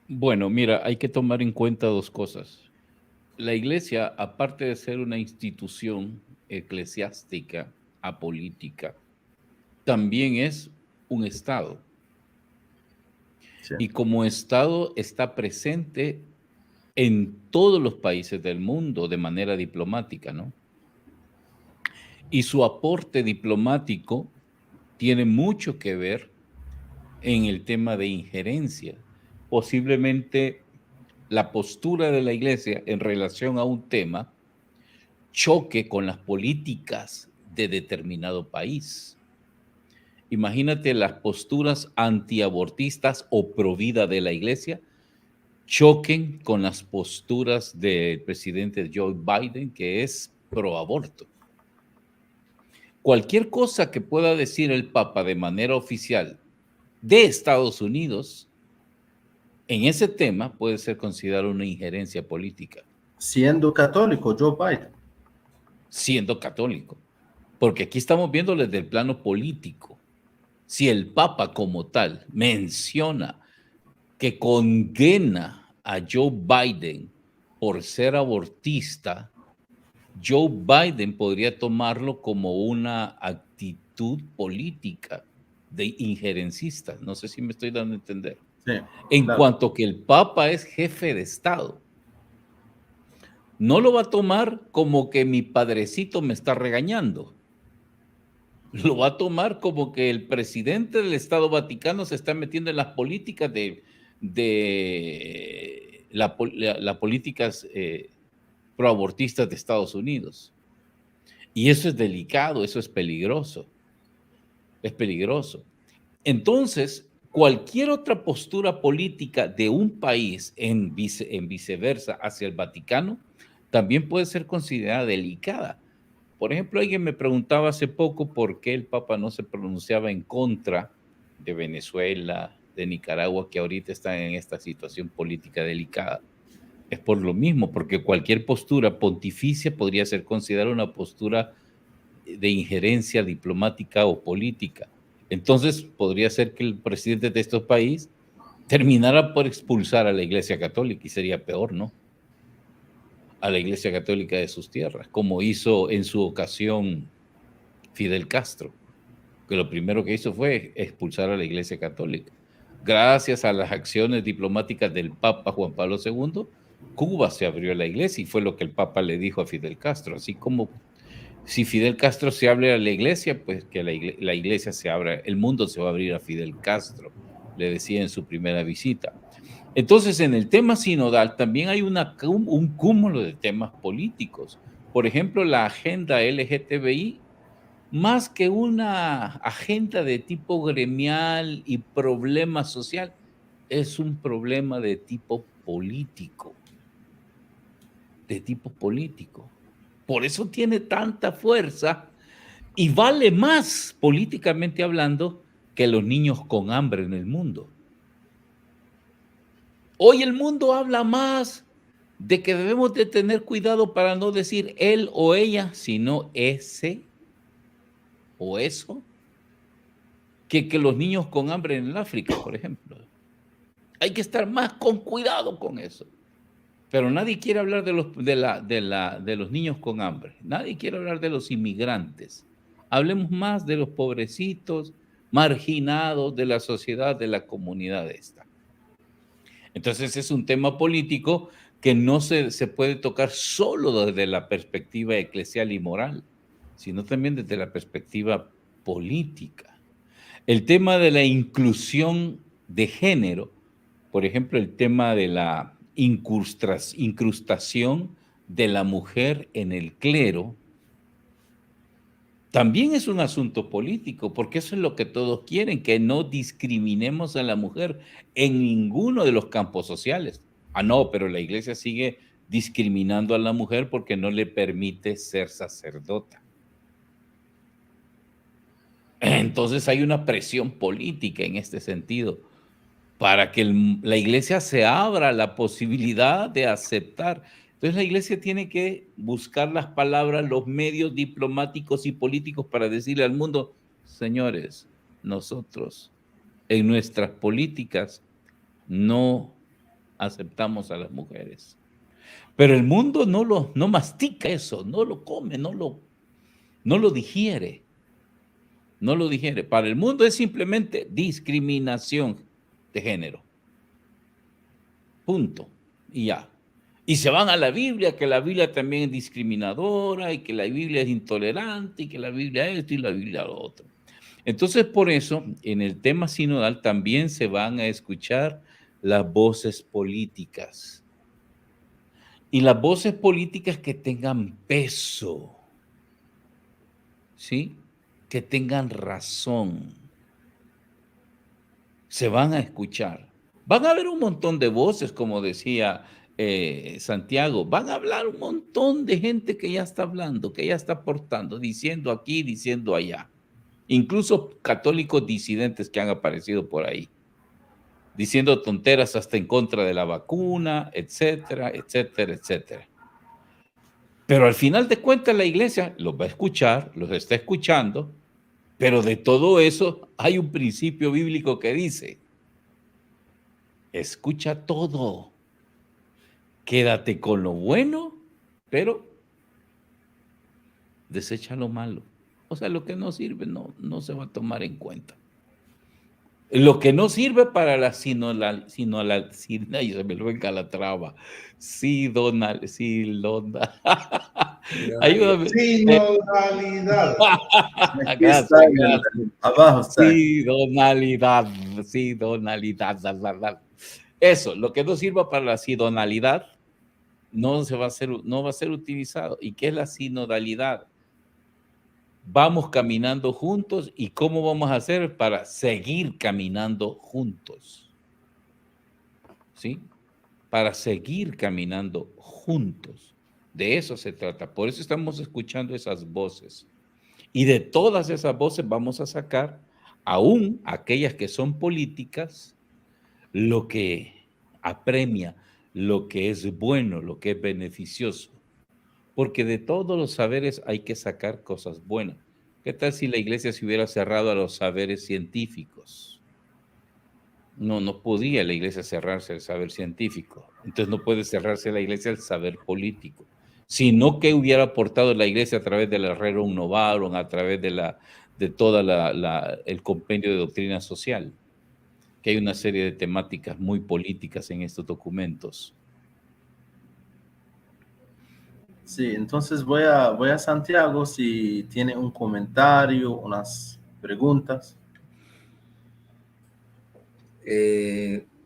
Bueno, mira, hay que tomar en cuenta dos cosas. La iglesia, aparte de ser una institución eclesiástica, apolítica, también es un Estado. Sí. Y como Estado está presente en todos los países del mundo de manera diplomática, ¿no? Y su aporte diplomático tiene mucho que ver en el tema de injerencia. Posiblemente la postura de la iglesia en relación a un tema choque con las políticas de determinado país. Imagínate las posturas antiabortistas o pro vida de la iglesia choquen con las posturas del presidente Joe Biden, que es pro aborto. Cualquier cosa que pueda decir el Papa de manera oficial de Estados Unidos en ese tema puede ser considerado una injerencia política. Siendo católico, Joe Biden. Siendo católico. Porque aquí estamos viendo desde el plano político. Si el Papa como tal menciona que condena a Joe Biden por ser abortista, Joe Biden podría tomarlo como una actitud política de injerencista. No sé si me estoy dando a entender. Sí, en claro. Cuanto que el Papa es jefe de Estado, no lo va a tomar como que mi padrecito me está regañando. Lo va a tomar como que el presidente del Estado Vaticano se está metiendo en las políticas las políticas proabortistas de Estados Unidos. Y eso es delicado, eso es peligroso. Es peligroso. Entonces, cualquier otra postura política de un país en viceversa hacia el Vaticano también puede ser considerada delicada. Por ejemplo, alguien me preguntaba hace poco por qué el Papa no se pronunciaba en contra de Venezuela, de Nicaragua, que ahorita están en esta situación política delicada. Es por lo mismo, porque cualquier postura pontificia podría ser considerada una postura de injerencia diplomática o política. Entonces, podría ser que el presidente de estos países terminara por expulsar a la Iglesia Católica, y sería peor, ¿no? A la Iglesia Católica de sus tierras, como hizo en su ocasión Fidel Castro, porque lo primero que hizo fue expulsar a la Iglesia Católica. Gracias a las acciones diplomáticas del Papa Juan Pablo II, Cuba se abrió a la Iglesia y fue lo que el Papa le dijo a Fidel Castro. Así como si Fidel Castro se abre a la Iglesia, pues que la Iglesia se abra, el mundo se va a abrir a Fidel Castro, le decía en su primera visita. Entonces, en el tema sinodal también hay un cúmulo de temas políticos. Por ejemplo, la agenda LGTBI, más que una agenda de tipo gremial y problema social, es un problema de tipo político. De tipo político. Por eso tiene tanta fuerza y vale más políticamente hablando que los niños con hambre en el mundo. Hoy el mundo habla más de que debemos de tener cuidado para no decir él o ella, sino ese o eso, que los niños con hambre en el África, por ejemplo. Hay que estar más con cuidado con eso. Pero nadie quiere hablar de los niños con hambre. Nadie quiere hablar de los inmigrantes. Hablemos más de los pobrecitos, marginados de la sociedad, de la comunidad esta. Entonces es un tema político que no se puede tocar solo desde la perspectiva eclesial y moral, sino también desde la perspectiva política. El tema de la inclusión de género, por ejemplo, el tema de la incrustación de la mujer en el clero, también es un asunto político, porque eso es lo que todos quieren, que no discriminemos a la mujer en ninguno de los campos sociales. Ah, no, pero la iglesia sigue discriminando a la mujer porque no le permite ser sacerdota. Entonces hay una presión política en este sentido para que la iglesia se abra a la posibilidad de aceptar. Entonces la iglesia tiene que buscar las palabras, los medios diplomáticos y políticos para decirle al mundo, señores, nosotros en nuestras políticas no aceptamos a las mujeres. Pero el mundo no mastica eso, no lo come, no lo digiere. No lo digiere. Para el mundo es simplemente discriminación de género. Punto. Y ya. Y se van a la Biblia, que la Biblia también es discriminadora y que la Biblia es intolerante y que la Biblia esto y la Biblia lo otro. Entonces, por eso, en el tema sinodal también se van a escuchar las voces políticas. Y las voces políticas que tengan peso, ¿sí? Que tengan razón. Se van a escuchar. Van a haber un montón de voces, como decía Santiago. Van a hablar un montón de gente que ya está hablando, que ya está aportando, diciendo aquí, diciendo allá. Incluso católicos disidentes que han aparecido por ahí, diciendo tonteras hasta en contra de la vacuna, etcétera, etcétera, etcétera. Pero al final de cuentas la iglesia los va a escuchar, los está escuchando, pero de todo eso hay un principio bíblico que dice, escucha todo, quédate con lo bueno, pero desecha lo malo. O sea, lo que no sirve no se va a tomar en cuenta. Lo que no sirve para la sinodalidad. Ayúdame. Sinodalidad. Abajo está. Sinodalidad. Eso, lo que no sirva para la sinodalidad no va a ser utilizado. ¿Y qué es la sinodalidad? Vamos caminando juntos. ¿Y cómo vamos a hacer para seguir caminando juntos? ¿Sí? Para seguir caminando juntos. De eso se trata. Por eso estamos escuchando esas voces. Y de todas esas voces vamos a sacar, aún aquellas que son políticas, lo que apremia, lo que es bueno, lo que es beneficioso. Porque de todos los saberes hay que sacar cosas buenas. ¿Qué tal si la iglesia se hubiera cerrado a los saberes científicos? No podía la iglesia cerrarse al saber científico. Entonces no puede cerrarse la iglesia al saber político. Sino que hubiera aportado la iglesia a través del Rerum Novarum, a través de de todo el compendio de doctrina social, que hay una serie de temáticas muy políticas en estos documentos. Sí, entonces voy a Santiago si tiene un comentario, unas preguntas.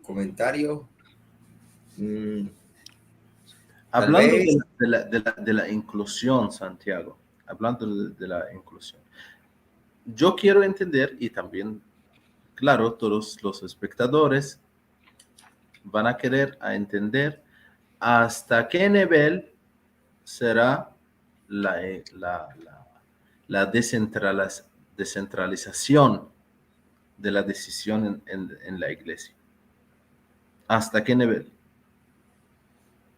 Comentario. Tal Hablando vez. de la inclusión, Santiago, hablando de la inclusión, yo quiero entender, y también, claro, todos los espectadores van a querer a entender hasta qué nivel será la, la descentralización de la decisión en la iglesia. ¿Hasta qué nivel?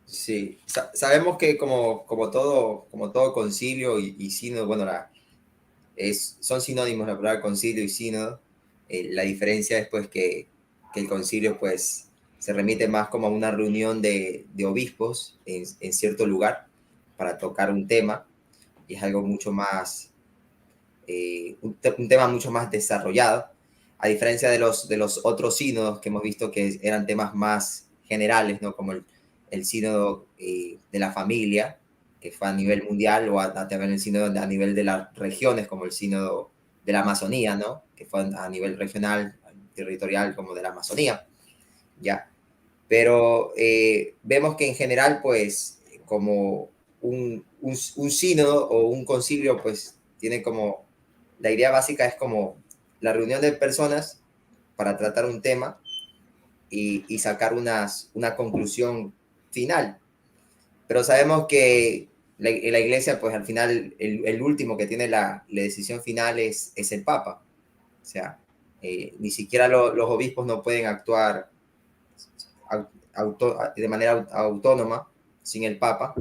Sí, sabemos que como todo concilio y sínodo, bueno, son sinónimos la palabra concilio y sínodo. La diferencia es pues que el concilio pues se remite más como a una reunión de obispos en cierto lugar para tocar un tema, y es algo mucho más, un tema mucho más desarrollado, a diferencia de los otros sínodos que hemos visto que eran temas más generales, ¿no? Como el sínodo de la familia, que fue a nivel mundial, o también el sínodo a nivel de las regiones, como el sínodo de la Amazonía, ¿no? Que fue a nivel regional, territorial, como de la Amazonía, ¿ya? Pero vemos que en general, pues, como un sínodo o un concilio, pues, tiene como, la idea básica es como la reunión de personas para tratar un tema y sacar una conclusión final. Pero sabemos que la iglesia, pues al final, el último que tiene la decisión final es el Papa. O sea, ni siquiera los obispos no pueden actuar de manera autónoma sin el Papa,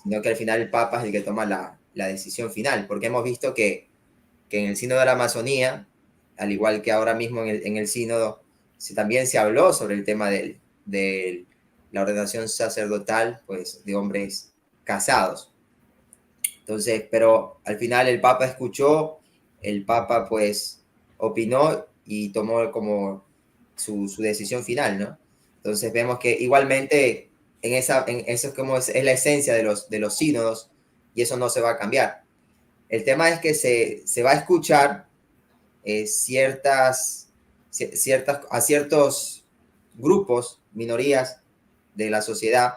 sino que al final el Papa es el que toma la decisión final, porque hemos visto que en el Sínodo de la Amazonía, al igual que ahora mismo en el Sínodo, también se habló sobre el tema de la ordenación sacerdotal, pues, de hombres casados. Entonces, pero al final el Papa escuchó, el Papa pues opinó y tomó como su decisión final, ¿no? Entonces vemos que igualmente eso es como es la esencia de los sínodos, y eso no se va a cambiar. El tema es que se va a escuchar a ciertos grupos, minorías de la sociedad.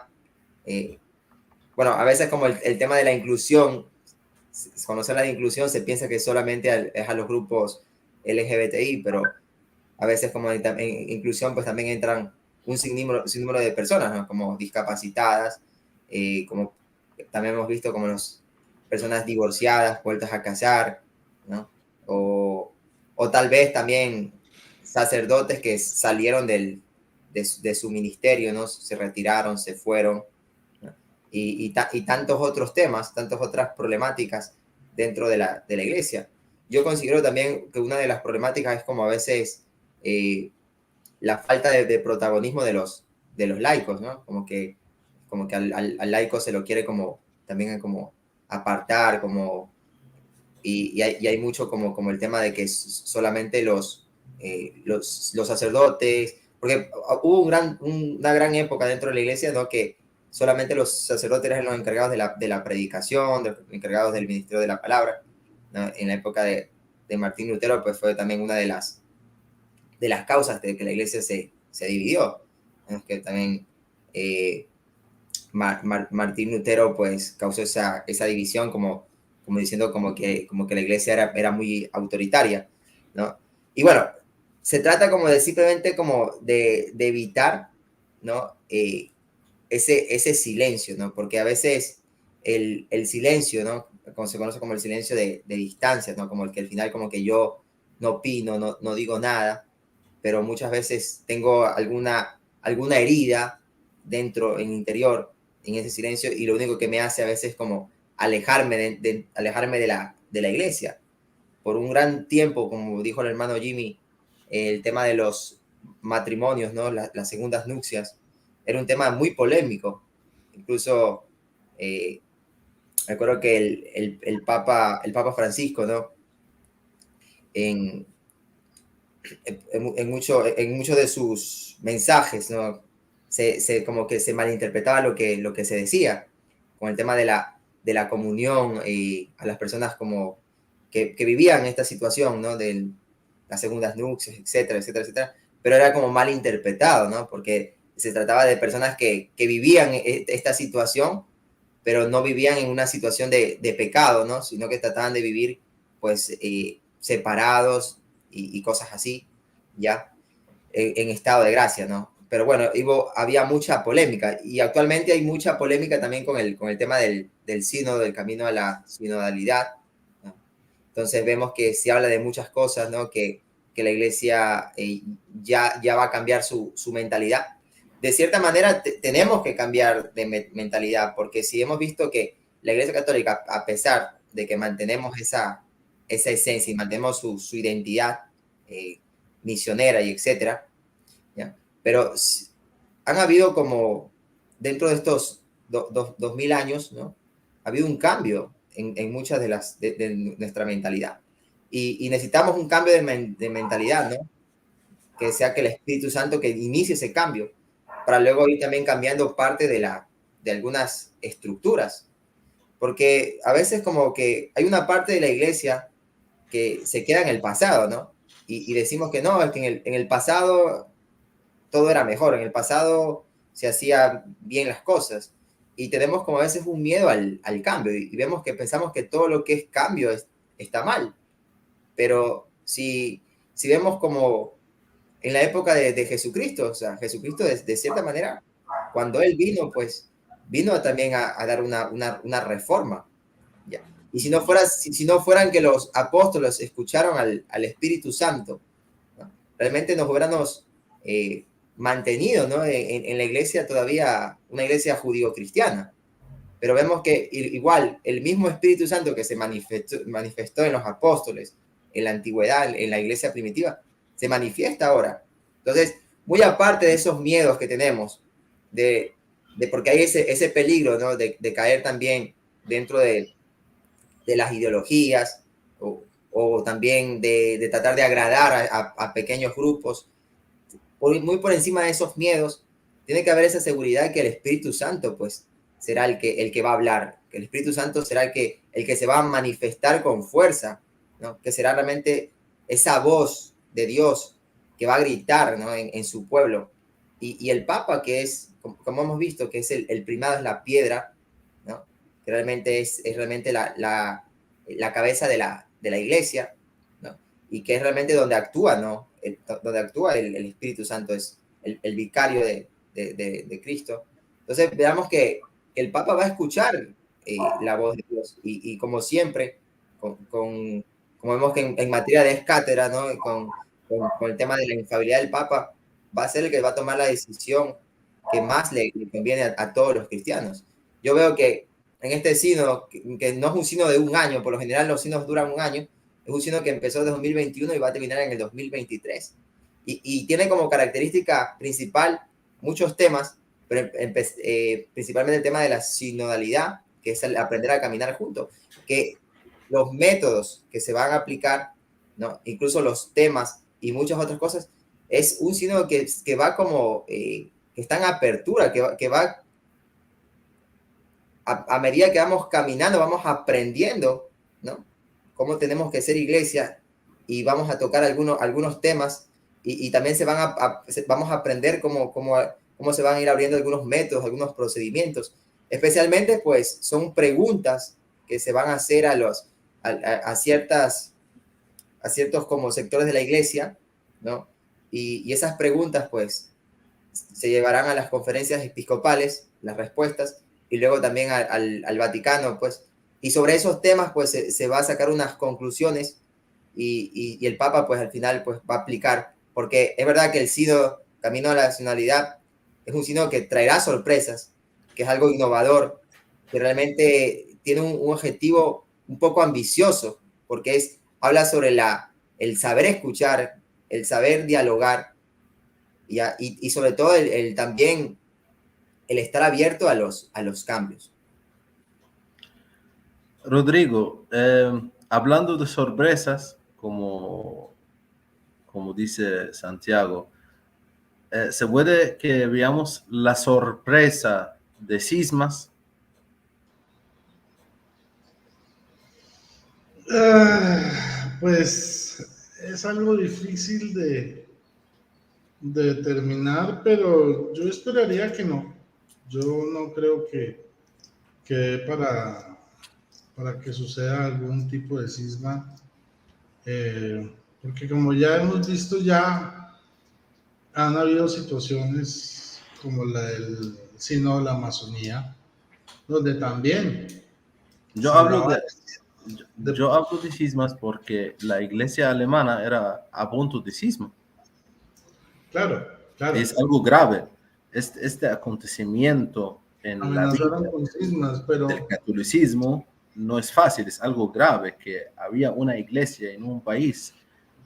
Bueno, a veces como el tema de la inclusión, conocer la inclusión se piensa que solamente es a los grupos LGBTI, pero a veces como en inclusión pues también entran un sinnúmero de personas, ¿no? Como discapacitadas, como también hemos visto como personas divorciadas, vueltas a casar, ¿no? O tal vez también sacerdotes que salieron de su ministerio, ¿no? Se retiraron, se fueron, ¿no? Y tantos otros temas, tantas otras problemáticas dentro de la iglesia. Yo considero también que una de las problemáticas es como a veces la falta de protagonismo de los laicos, ¿no? Como que al laico se lo quiere como también como apartar, como y hay mucho como el tema de que solamente los sacerdotes, porque hubo una gran época dentro de la iglesia, ¿no? Que solamente los sacerdotes eran los encargados de la predicación, los encargados del ministerio de la palabra, ¿no? En la época de Martín Lutero, pues fue también una de las causas de que la iglesia se dividió, ¿no? Que también Martín Lutero pues causó esa división como diciendo como que la iglesia era muy autoritaria, ¿no? Y bueno, se trata como de simplemente como de evitar, ¿no? Ese silencio, ¿no? Porque a veces el silencio, ¿no? Como se conoce como el silencio de distancia, ¿no? Como el que al final como que yo no opino, no digo nada, pero muchas veces tengo alguna herida dentro, en interior, en ese silencio, y lo único que me hace a veces como alejarme alejarme de la iglesia. Por un gran tiempo, como dijo el hermano Jimmy, el tema de los matrimonios, ¿no? Las segundas nupcias, era un tema muy polémico. Incluso recuerdo que el Papa Francisco, ¿no? en, en muchos de sus mensajes, ¿no? Como que se malinterpretaba lo que se decía, con el tema de la comunión y a las personas como que vivían esta situación, ¿no? De las segundas nupcias, etcétera, etcétera, etcétera, pero era como mal interpretado, ¿no? Porque se trataba de personas que vivían esta situación, pero no vivían en una situación de pecado, ¿no? Sino que trataban de vivir, pues, separados y cosas así, ¿ya? En estado de gracia, ¿no? Pero bueno, había mucha polémica y actualmente hay mucha polémica también con el tema del sínodo, del camino a la sinodalidad, ¿no? Entonces vemos que se habla de muchas cosas, ¿no? Que la iglesia ya va a cambiar su mentalidad. De cierta manera tenemos que cambiar de mentalidad, porque si hemos visto que la iglesia católica, a pesar de que mantenemos esa esencia y mantenemos su identidad misionera y etcétera, ¿ya? Pero han habido como, dentro de estos 2000 años, ¿no? Ha habido un cambio en muchas de nuestra mentalidad. Y necesitamos un cambio de mentalidad, ¿no? Que sea que el Espíritu Santo que inicie ese cambio, para luego ir también cambiando parte de algunas estructuras. Porque a veces como que hay una parte de la iglesia que se queda en el pasado, ¿no? Y decimos que no, es que en el pasado todo era mejor, en el pasado se hacían bien las cosas. Y tenemos como a veces un miedo al cambio y vemos que pensamos que todo lo que es cambio está mal. Pero si vemos como en la época de Jesucristo, o sea, Jesucristo de cierta manera, cuando Él vino, pues vino también a dar una reforma. ¿Ya? Y si no fueran que los apóstoles escucharon al Espíritu Santo, ¿no? Realmente nos hubiéramos mantenido, ¿no? En la iglesia todavía, una iglesia judío-cristiana. Pero vemos que igual el mismo Espíritu Santo que se manifestó en los apóstoles, en la antigüedad, en la iglesia primitiva, se manifiesta ahora. Entonces, muy aparte de esos miedos que tenemos, porque hay ese peligro, ¿no? De caer también dentro de las ideologías o también de tratar de agradar a pequeños grupos. Muy por encima de esos miedos, tiene que haber esa seguridad que el Espíritu Santo, pues, será el que va a hablar, que el Espíritu Santo será el que se va a manifestar con fuerza, ¿no? Que será realmente esa voz de Dios que va a gritar, ¿no? en su pueblo. Y el Papa, que es, como hemos visto, que es el primado, es la piedra, ¿no? Que realmente es realmente la cabeza de la iglesia, ¿no? Y que es realmente donde actúa, ¿no? Donde actúa el Espíritu Santo, es el vicario de Cristo. Entonces veamos que el Papa va a escuchar la voz de Dios y como siempre, como vemos que en materia de cátedra, ¿no? Con el tema de la infalibilidad del Papa, va a ser el que va a tomar la decisión que más le conviene a todos los cristianos. Yo veo que en este sínodo, que no es un sínodo de un año, por lo general los sínodos duran un año, es un sínodo que empezó en 2021 y va a terminar en el 2023. Y tiene como característica principal muchos temas, pero principalmente el tema de la sinodalidad, que es el aprender a caminar juntos, que los métodos que se van a aplicar, ¿no? Incluso los temas y muchas otras cosas, es un sínodo que va como, que está en apertura, que va a medida que vamos caminando, vamos aprendiendo, ¿no? Cómo tenemos que ser iglesia y vamos a tocar algunos temas y también vamos a aprender cómo se van a ir abriendo algunos métodos, algunos procedimientos. Especialmente, pues, son preguntas que se van a hacer a ciertos como sectores de la iglesia, ¿no? Y esas preguntas, pues, se llevarán a las conferencias episcopales, las respuestas, y luego también al Vaticano, pues, y sobre esos temas, pues, se va a sacar unas conclusiones y el Papa, pues, al final, pues, va a aplicar, porque es verdad que el sínodo Camino a la Nacionalidad es un sínodo que traerá sorpresas, que es algo innovador, que realmente tiene un objetivo un poco ambicioso, porque habla sobre el saber escuchar, el saber dialogar, y sobre todo también el estar abierto a los cambios. Rodrigo, hablando de sorpresas, como dice Santiago, se puede que veamos la sorpresa de cismas. Pues es algo difícil de determinar, pero yo esperaría que no. Yo no creo que para que suceda algún tipo de cisma, porque como ya hemos visto, ya han habido situaciones como la del Sínodo de la Amazonía, donde también Yo se hablo hablaba yo hablo de cismas porque la iglesia alemana era a punto de cisma. Claro, claro. Es algo grave. Este acontecimiento en la vida Amenazaron con cismas, pero del catolicismo no es fácil, es algo grave que había una iglesia en un país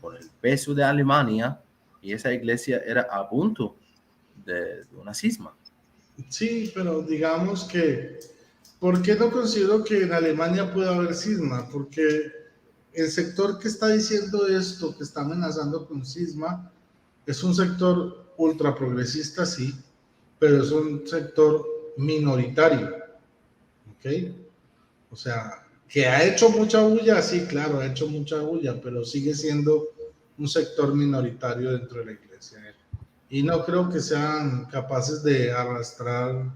con el peso de Alemania y esa iglesia era a punto de una cisma. sí, pero digamos que, ¿por qué no considero que en Alemania pueda haber cisma? Porque el sector que está diciendo esto, que está amenazando con cisma, es un sector ultra progresista, sí, pero es un sector minoritario, ¿ok? O sea, que ha hecho mucha bulla, sí, claro, ha hecho mucha bulla, pero sigue siendo un sector minoritario dentro de la iglesia. Y no creo que sean capaces de arrastrar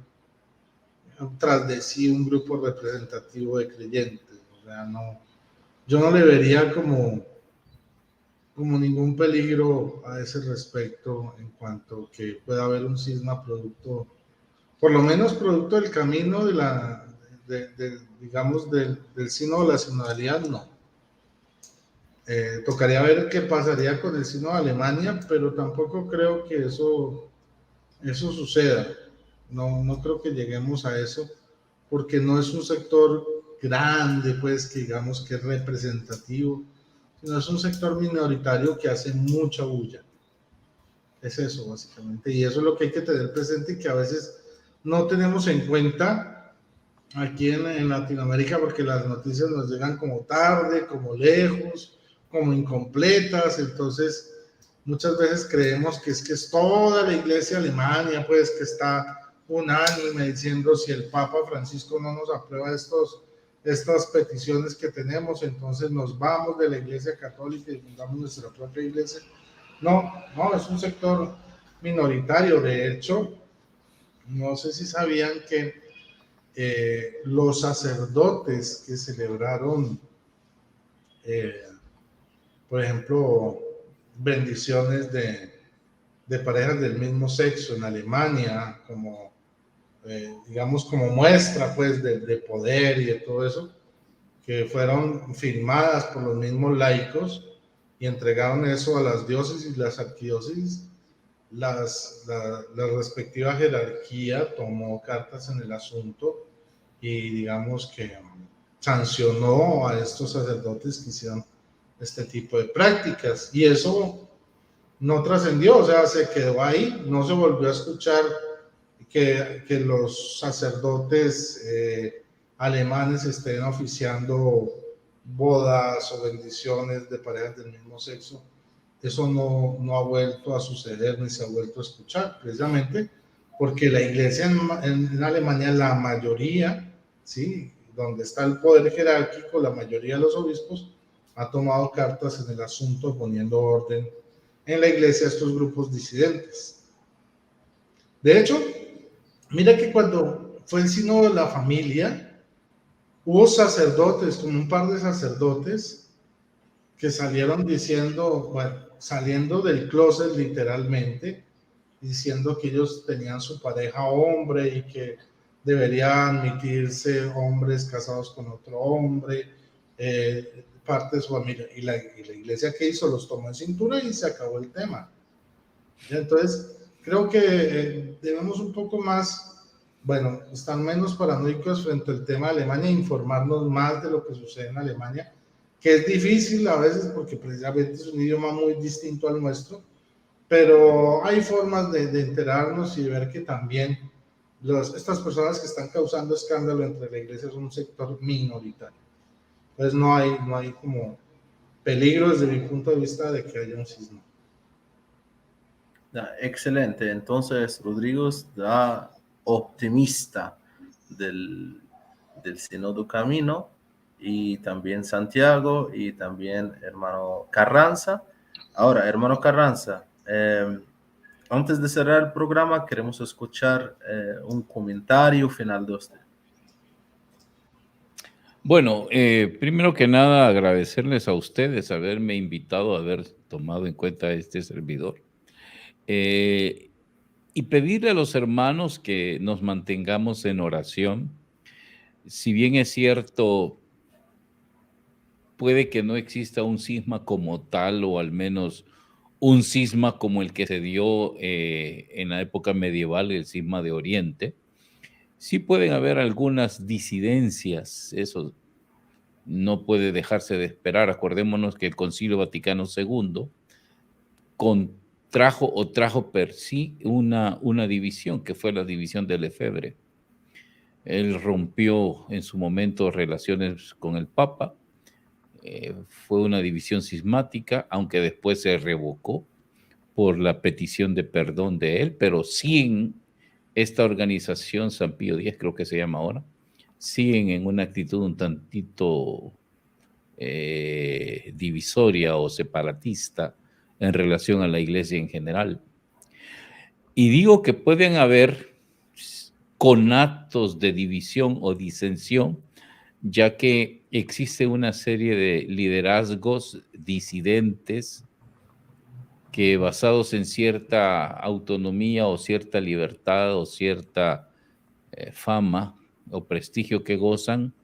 tras de sí un grupo representativo de creyentes. O sea, no, yo no le vería como ningún peligro a ese respecto en cuanto que pueda haber un cisma producto, por lo menos producto del camino digamos, del sínodo de la sinodalidad, no. Tocaría ver qué pasaría con el sínodo de Alemania, pero tampoco creo que eso suceda. No creo que lleguemos a eso, porque no es un sector grande, pues, que digamos que es representativo, sino es un sector minoritario que hace mucha bulla. Es eso, básicamente. Y eso es lo que hay que tener presente, que a veces no tenemos en cuenta aquí en Latinoamérica, porque las noticias nos llegan como tarde, como lejos, como incompletas. Entonces, muchas veces creemos que es toda la iglesia alemana, pues, que está unánime diciendo si el Papa Francisco no nos aprueba estas peticiones que tenemos, entonces nos vamos de la iglesia católica y fundamos nuestra propia iglesia. No, es un sector minoritario. De hecho, no sé si sabían que los sacerdotes que celebraron, por ejemplo, bendiciones de parejas del mismo sexo en Alemania, como digamos como muestra pues de poder y de todo eso, que fueron firmadas por los mismos laicos y entregaron eso a las diócesis y las arquidiócesis. La respectiva jerarquía tomó cartas en el asunto y digamos que sancionó a estos sacerdotes que hicieron este tipo de prácticas, y eso no trascendió, o sea, se quedó ahí, no se volvió a escuchar que los sacerdotes alemanes estén oficiando bodas o bendiciones de parejas del mismo sexo. Eso no ha vuelto a suceder ni se ha vuelto a escuchar, precisamente porque la iglesia en Alemania, la mayoría, ¿sí?, donde está el poder jerárquico, la mayoría de los obispos ha tomado cartas en el asunto, poniendo orden en la iglesia a estos grupos disidentes. De hecho, mira que cuando fue el sínodo de la familia, hubo sacerdotes, como un par de sacerdotes, que salieron diciendo, bueno, saliendo del closet literalmente, diciendo que ellos tenían su pareja hombre y que deberían admitirse hombres casados con otro hombre, parte de su familia. Y la iglesia, que hizo, los tomó en cintura y se acabó el tema. Entonces, creo que debemos un poco más, bueno, estar menos paranoicos frente al tema de Alemania e informarnos más de lo que sucede en Alemania, que es difícil a veces porque precisamente es un idioma muy distinto al nuestro, pero hay formas de enterarnos y de ver que también estas personas que están causando escándalo entre la iglesia son un sector minoritario. Entonces no hay como peligro desde mi punto de vista de que haya un cisma. Excelente. Entonces, Rodrigo está optimista del Sínodo Camino, y también Santiago, y también hermano Carranza. Ahora, hermano Carranza, antes de cerrar el programa, queremos escuchar un comentario final de usted. Bueno, primero que nada, agradecerles a ustedes haberme invitado, haber tomado en cuenta este servidor. Y pedirle a los hermanos que nos mantengamos en oración. Si bien es cierto, puede que no exista un cisma como tal, o al menos un cisma como el que se dio en la época medieval, el cisma de Oriente. Sí pueden haber algunas disidencias, eso no puede dejarse de esperar. Acordémonos que el Concilio Vaticano II trajo per sí una división, que fue la división de Lefebvre. Él rompió en su momento relaciones con el Papa. Fue una división cismática, aunque después se revocó por la petición de perdón de él, pero sin esta organización, San Pío X creo que se llama ahora, siguen en una actitud un tantito divisoria o separatista en relación a la iglesia en general. Y digo que pueden haber conatos de división o disensión, ya que existe una serie de liderazgos disidentes que, basados en cierta autonomía o cierta libertad o cierta fama o prestigio que gozan,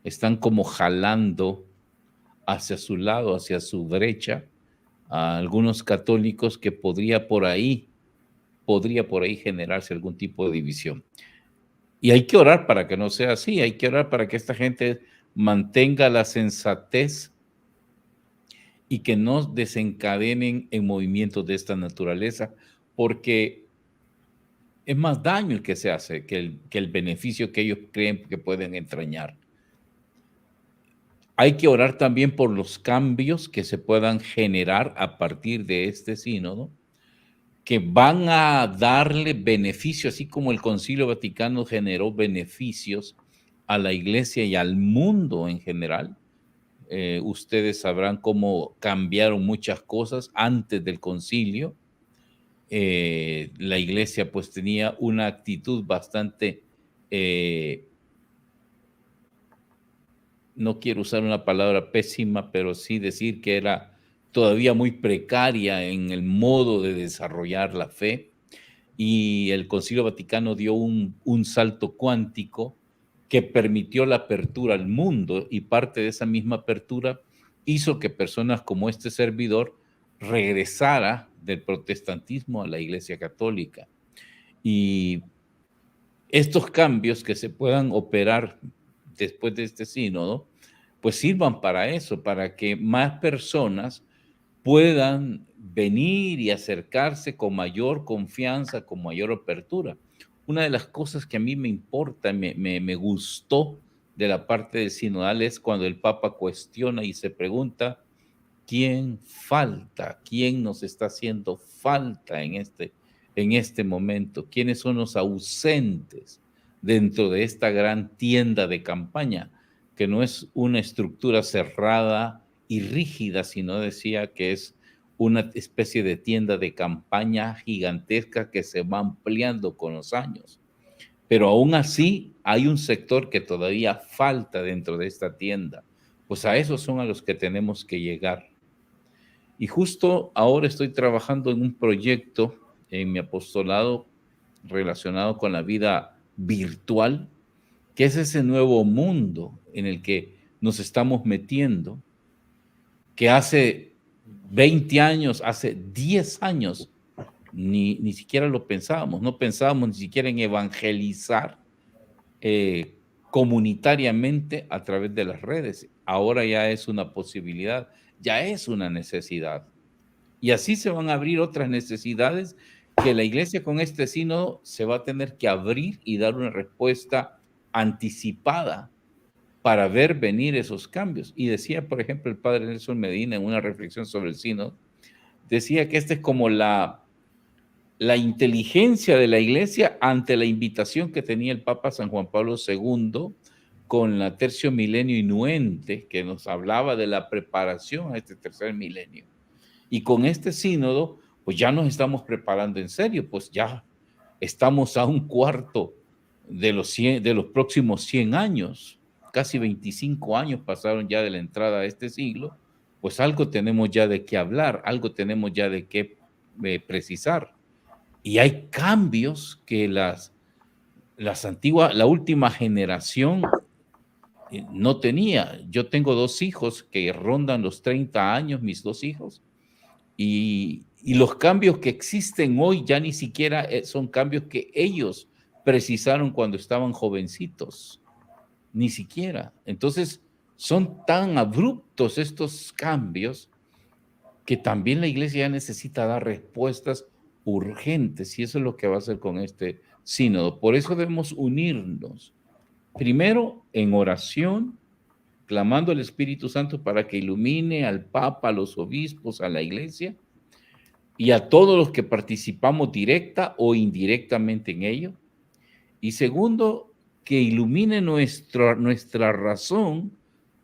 están como jalando hacia su lado, hacia su brecha, a algunos católicos, que podría por ahí generarse algún tipo de división. Y hay que orar para que no sea así, hay que orar para que esta gente mantenga la sensatez y que no desencadenen en movimientos de esta naturaleza, porque es más daño el que se hace que el beneficio que ellos creen que pueden entrañar. Hay que orar también por los cambios que se puedan generar a partir de este sínodo, que van a darle beneficio, así como el Concilio Vaticano generó beneficios a la iglesia y al mundo en general. Ustedes sabrán cómo cambiaron muchas cosas antes del concilio. La iglesia pues tenía una actitud bastante, no quiero usar una palabra pésima, pero sí decir que era todavía muy precaria en el modo de desarrollar la fe, y el Concilio Vaticano dio un salto cuántico que permitió la apertura al mundo, y parte de esa misma apertura hizo que personas como este servidor regresara del protestantismo a la Iglesia Católica. Y estos cambios que se puedan operar después de este sínodo, pues sirvan para eso, para que más personas puedan venir y acercarse con mayor confianza, con mayor apertura. Una de las cosas que a mí me importa, me gustó de la parte del sinodal, es cuando el Papa cuestiona y se pregunta: ¿quién falta? ¿Quién nos está haciendo falta en este momento? ¿Quiénes son los ausentes dentro de esta gran tienda de campaña, que no es una estructura cerrada y rígida, sino decía que es una especie de tienda de campaña gigantesca que se va ampliando con los años? Pero aún así hay un sector que todavía falta dentro de esta tienda. Pues a esos son a los que tenemos que llegar. Y justo ahora estoy trabajando en un proyecto en mi apostolado relacionado con la vida virtual, que es ese nuevo mundo en el que nos estamos metiendo, que hace 20 años, hace 10 años, ni siquiera lo pensábamos. No pensábamos ni siquiera en evangelizar comunitariamente a través de las redes. Ahora ya es una posibilidad, ya es una necesidad. Y así se van a abrir otras necesidades que la iglesia con este sínodo se va a tener que abrir y dar una respuesta anticipada para ver venir esos cambios. Y decía, por ejemplo, el padre Nelson Medina en una reflexión sobre el sínodo, decía que esta es como la inteligencia de la iglesia ante la invitación que tenía el Papa San Juan Pablo II con la Tercio Milenio Inuente, que nos hablaba de la preparación a este tercer milenio. Y con este sínodo, pues ya nos estamos preparando en serio, pues ya estamos a un cuarto de los próximos 100 años, casi 25 años pasaron ya de la entrada a este siglo, pues algo tenemos ya de qué hablar, algo tenemos ya de qué precisar. Y hay cambios que la última generación no tenía. Yo tengo 2 hijos que rondan los 30 años, mis 2 hijos, y los cambios que existen hoy ya ni siquiera son cambios que ellos precisaron cuando estaban jovencitos, ni siquiera. Entonces, son tan abruptos estos cambios que también la iglesia ya necesita dar respuestas urgentes, y eso es lo que va a hacer con este sínodo. Por eso debemos unirnos, primero en oración, clamando al Espíritu Santo para que ilumine al Papa, a los obispos, a la iglesia y a todos los que participamos directa o indirectamente en ello. Y segundo, que ilumine nuestra razón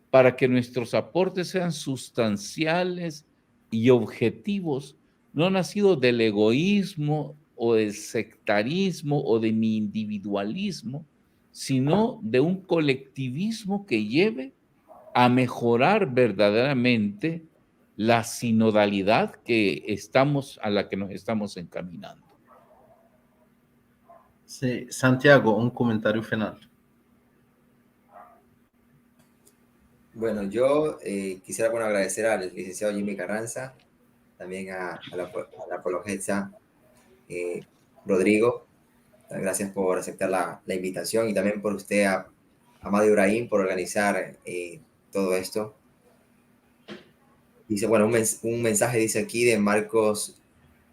para que nuestros aportes sean sustanciales y objetivos, no nacidos del egoísmo o del sectarismo o de mi individualismo, sino de un colectivismo que lleve a mejorar verdaderamente la sinodalidad a la que nos estamos encaminando. Sí, Santiago, un comentario final. Bueno, yo quisiera agradecer al licenciado Jimmy Carranza, también a la apologeta Rodrigo. Gracias por aceptar la invitación, y también por usted, a Amado Ibrahim, por organizar todo esto. Dice, bueno, un mensaje dice aquí de Marcos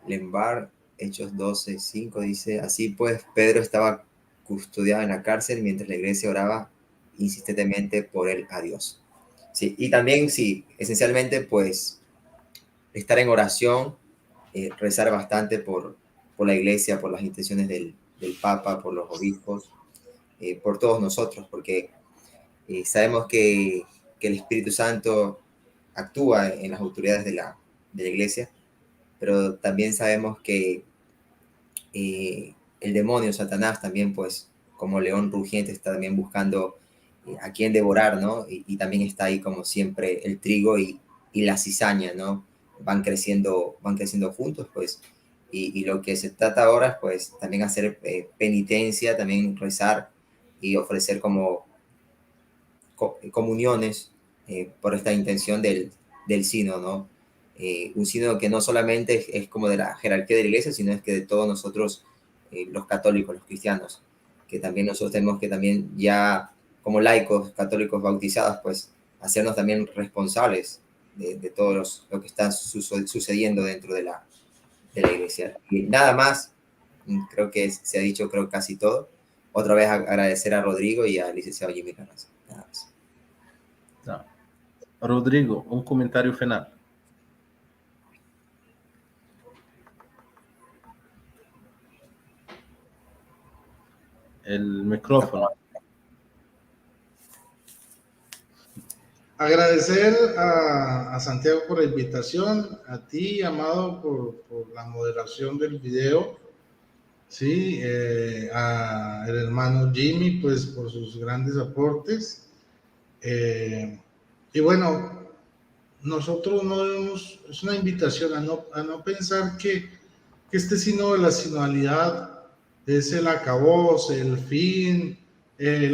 Lembar, Hechos 12:5, dice: así pues, Pedro estaba custodiado en la cárcel mientras la iglesia oraba insistentemente por él a Dios. Sí, y también, sí, esencialmente, pues, estar en oración, rezar bastante por la iglesia, por las intenciones del Papa, por los obispos, por todos nosotros, porque sabemos que el Espíritu Santo actúa en las autoridades de la iglesia, pero también sabemos que el demonio, Satanás, también, pues, como león rugiente, está también buscando a quien devorar, ¿no? Y también está ahí, como siempre, el trigo y la cizaña, ¿no? Van creciendo juntos, pues, y lo que se trata ahora es, pues, también hacer penitencia, también rezar y ofrecer como comuniones por esta intención del sínodo, ¿no? Un sínodo que no solamente es como de la jerarquía de la iglesia, sino es que de todos nosotros, los católicos, los cristianos, que también nosotros tenemos que también, ya como laicos católicos bautizados, pues, hacernos también responsables de todo lo que está sucediendo dentro de la iglesia. Y nada más, creo que se ha dicho, creo, casi todo. Otra vez agradecer a Rodrigo y al licenciado Jimmy Carranza. Nada más. No. Rodrigo, un comentario final. El micrófono. Agradecer a Santiago por la invitación, a ti, Amado, por la moderación del video, sí, al hermano Jimmy, pues, por sus grandes aportes. Y bueno, nosotros no debemos, es una invitación a no pensar que este sínodo de la sinodalidad es el acabose, el fin, el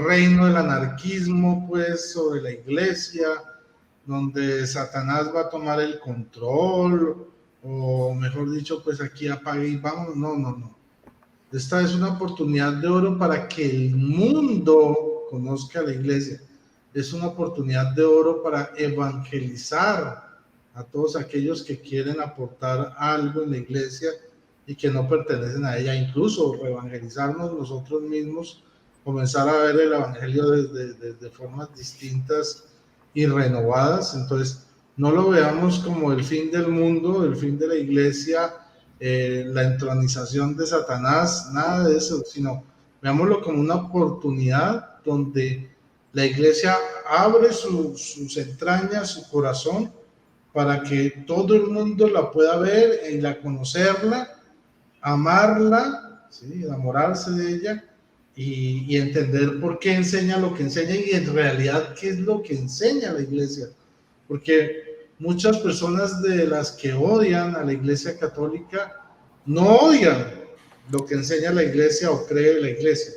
reino del anarquismo, pues, sobre la iglesia, donde Satanás va a tomar el control, o mejor dicho, pues, aquí apague y vámonos. No. Esta es una oportunidad de oro para que el mundo conozca a la iglesia. Es una oportunidad de oro para evangelizar a todos aquellos que quieren aportar algo en la iglesia y que no pertenecen a ella, incluso reevangelizarnos nosotros mismos comenzar a ver el Evangelio de formas distintas y renovadas. Entonces, no lo veamos como el fin del mundo, el fin de la iglesia, la entronización de Satanás, nada de eso, sino veámoslo como una oportunidad donde la iglesia abre sus entrañas, su corazón, para que todo el mundo la pueda ver y la conocerla, amarla, ¿sí? Enamorarse de ella y entender por qué enseña lo que enseña y en realidad qué es lo que enseña la iglesia. Porque muchas personas de las que odian a la iglesia católica no odian lo que enseña la iglesia o cree la iglesia,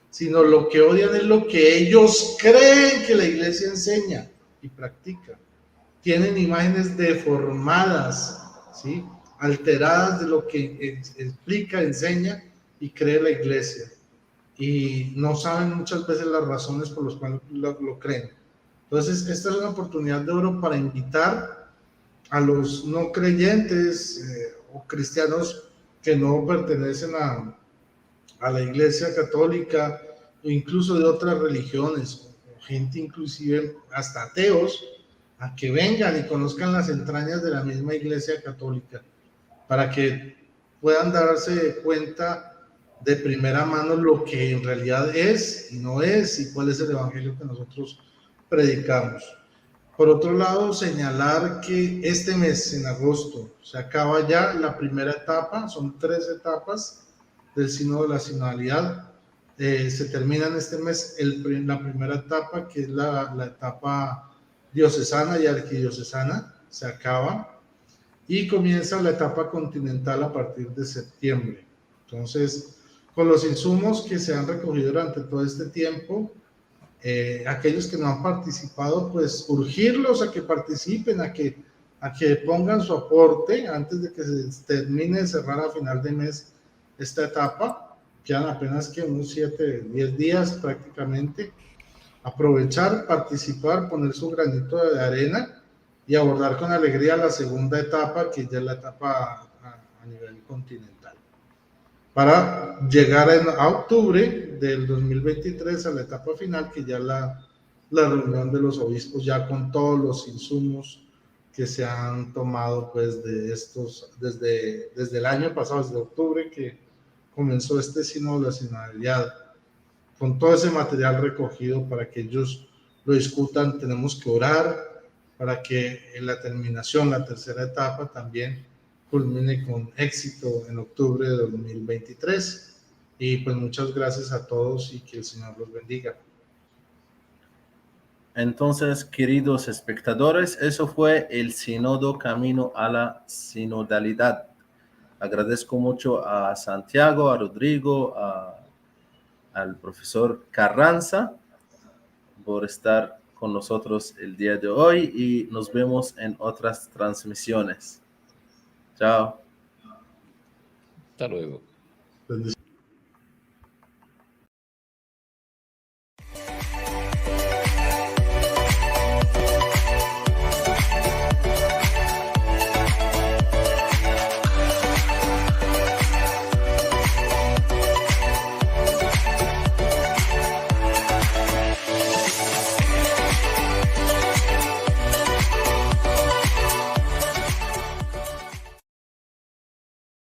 sino lo que odian es lo que ellos creen que la iglesia enseña y practica. Tienen imágenes deformadas, ¿sí? Alteradas de lo que explica, enseña y cree la iglesia. Y no saben muchas veces las razones por las cuales lo creen. Entonces, esta es una oportunidad de oro para invitar a los no creyentes o cristianos que no pertenecen a la iglesia católica o incluso de otras religiones, o gente inclusive hasta ateos, a que vengan y conozcan las entrañas de la misma iglesia católica, para que puedan darse cuenta de primera mano lo que en realidad es y no es, y cuál es el evangelio que nosotros predicamos. Por otro lado, señalar que este mes, en agosto, se acaba ya la primera etapa, son 3 etapas del sínodo de la sinodalidad. Se termina en este mes la primera etapa, que es la etapa diocesana y arquidiocesana, se acaba, y comienza la etapa continental a partir de septiembre. Entonces, con los insumos que se han recogido durante todo este tiempo, aquellos que no han participado, pues urgirlos a que participen, a que pongan su aporte antes de que se termine de cerrar a final de mes esta etapa. Quedan apenas que unos 7, 10 días prácticamente. Aprovechar, participar, poner su granito de arena y abordar con alegría la segunda etapa, que ya es la etapa a nivel continental, para llegar a octubre del 2023 a la etapa final, que ya la reunión de los obispos, ya con todos los insumos que se han tomado pues de estos, desde el año pasado, desde octubre que comenzó este sínodo de la sinodalidad, con todo ese material recogido para que ellos lo discutan. Tenemos que orar para que en la terminación, la tercera etapa, también culmine con éxito en octubre de 2023. Y pues muchas gracias a todos y que el Señor los bendiga. Entonces, queridos espectadores, eso fue el Sínodo Camino a la Sinodalidad. Agradezco mucho a Santiago, a Rodrigo, al profesor Carranza por estar con nosotros el día de hoy y nos vemos en otras transmisiones. Chao. Hasta luego. Bendiciones.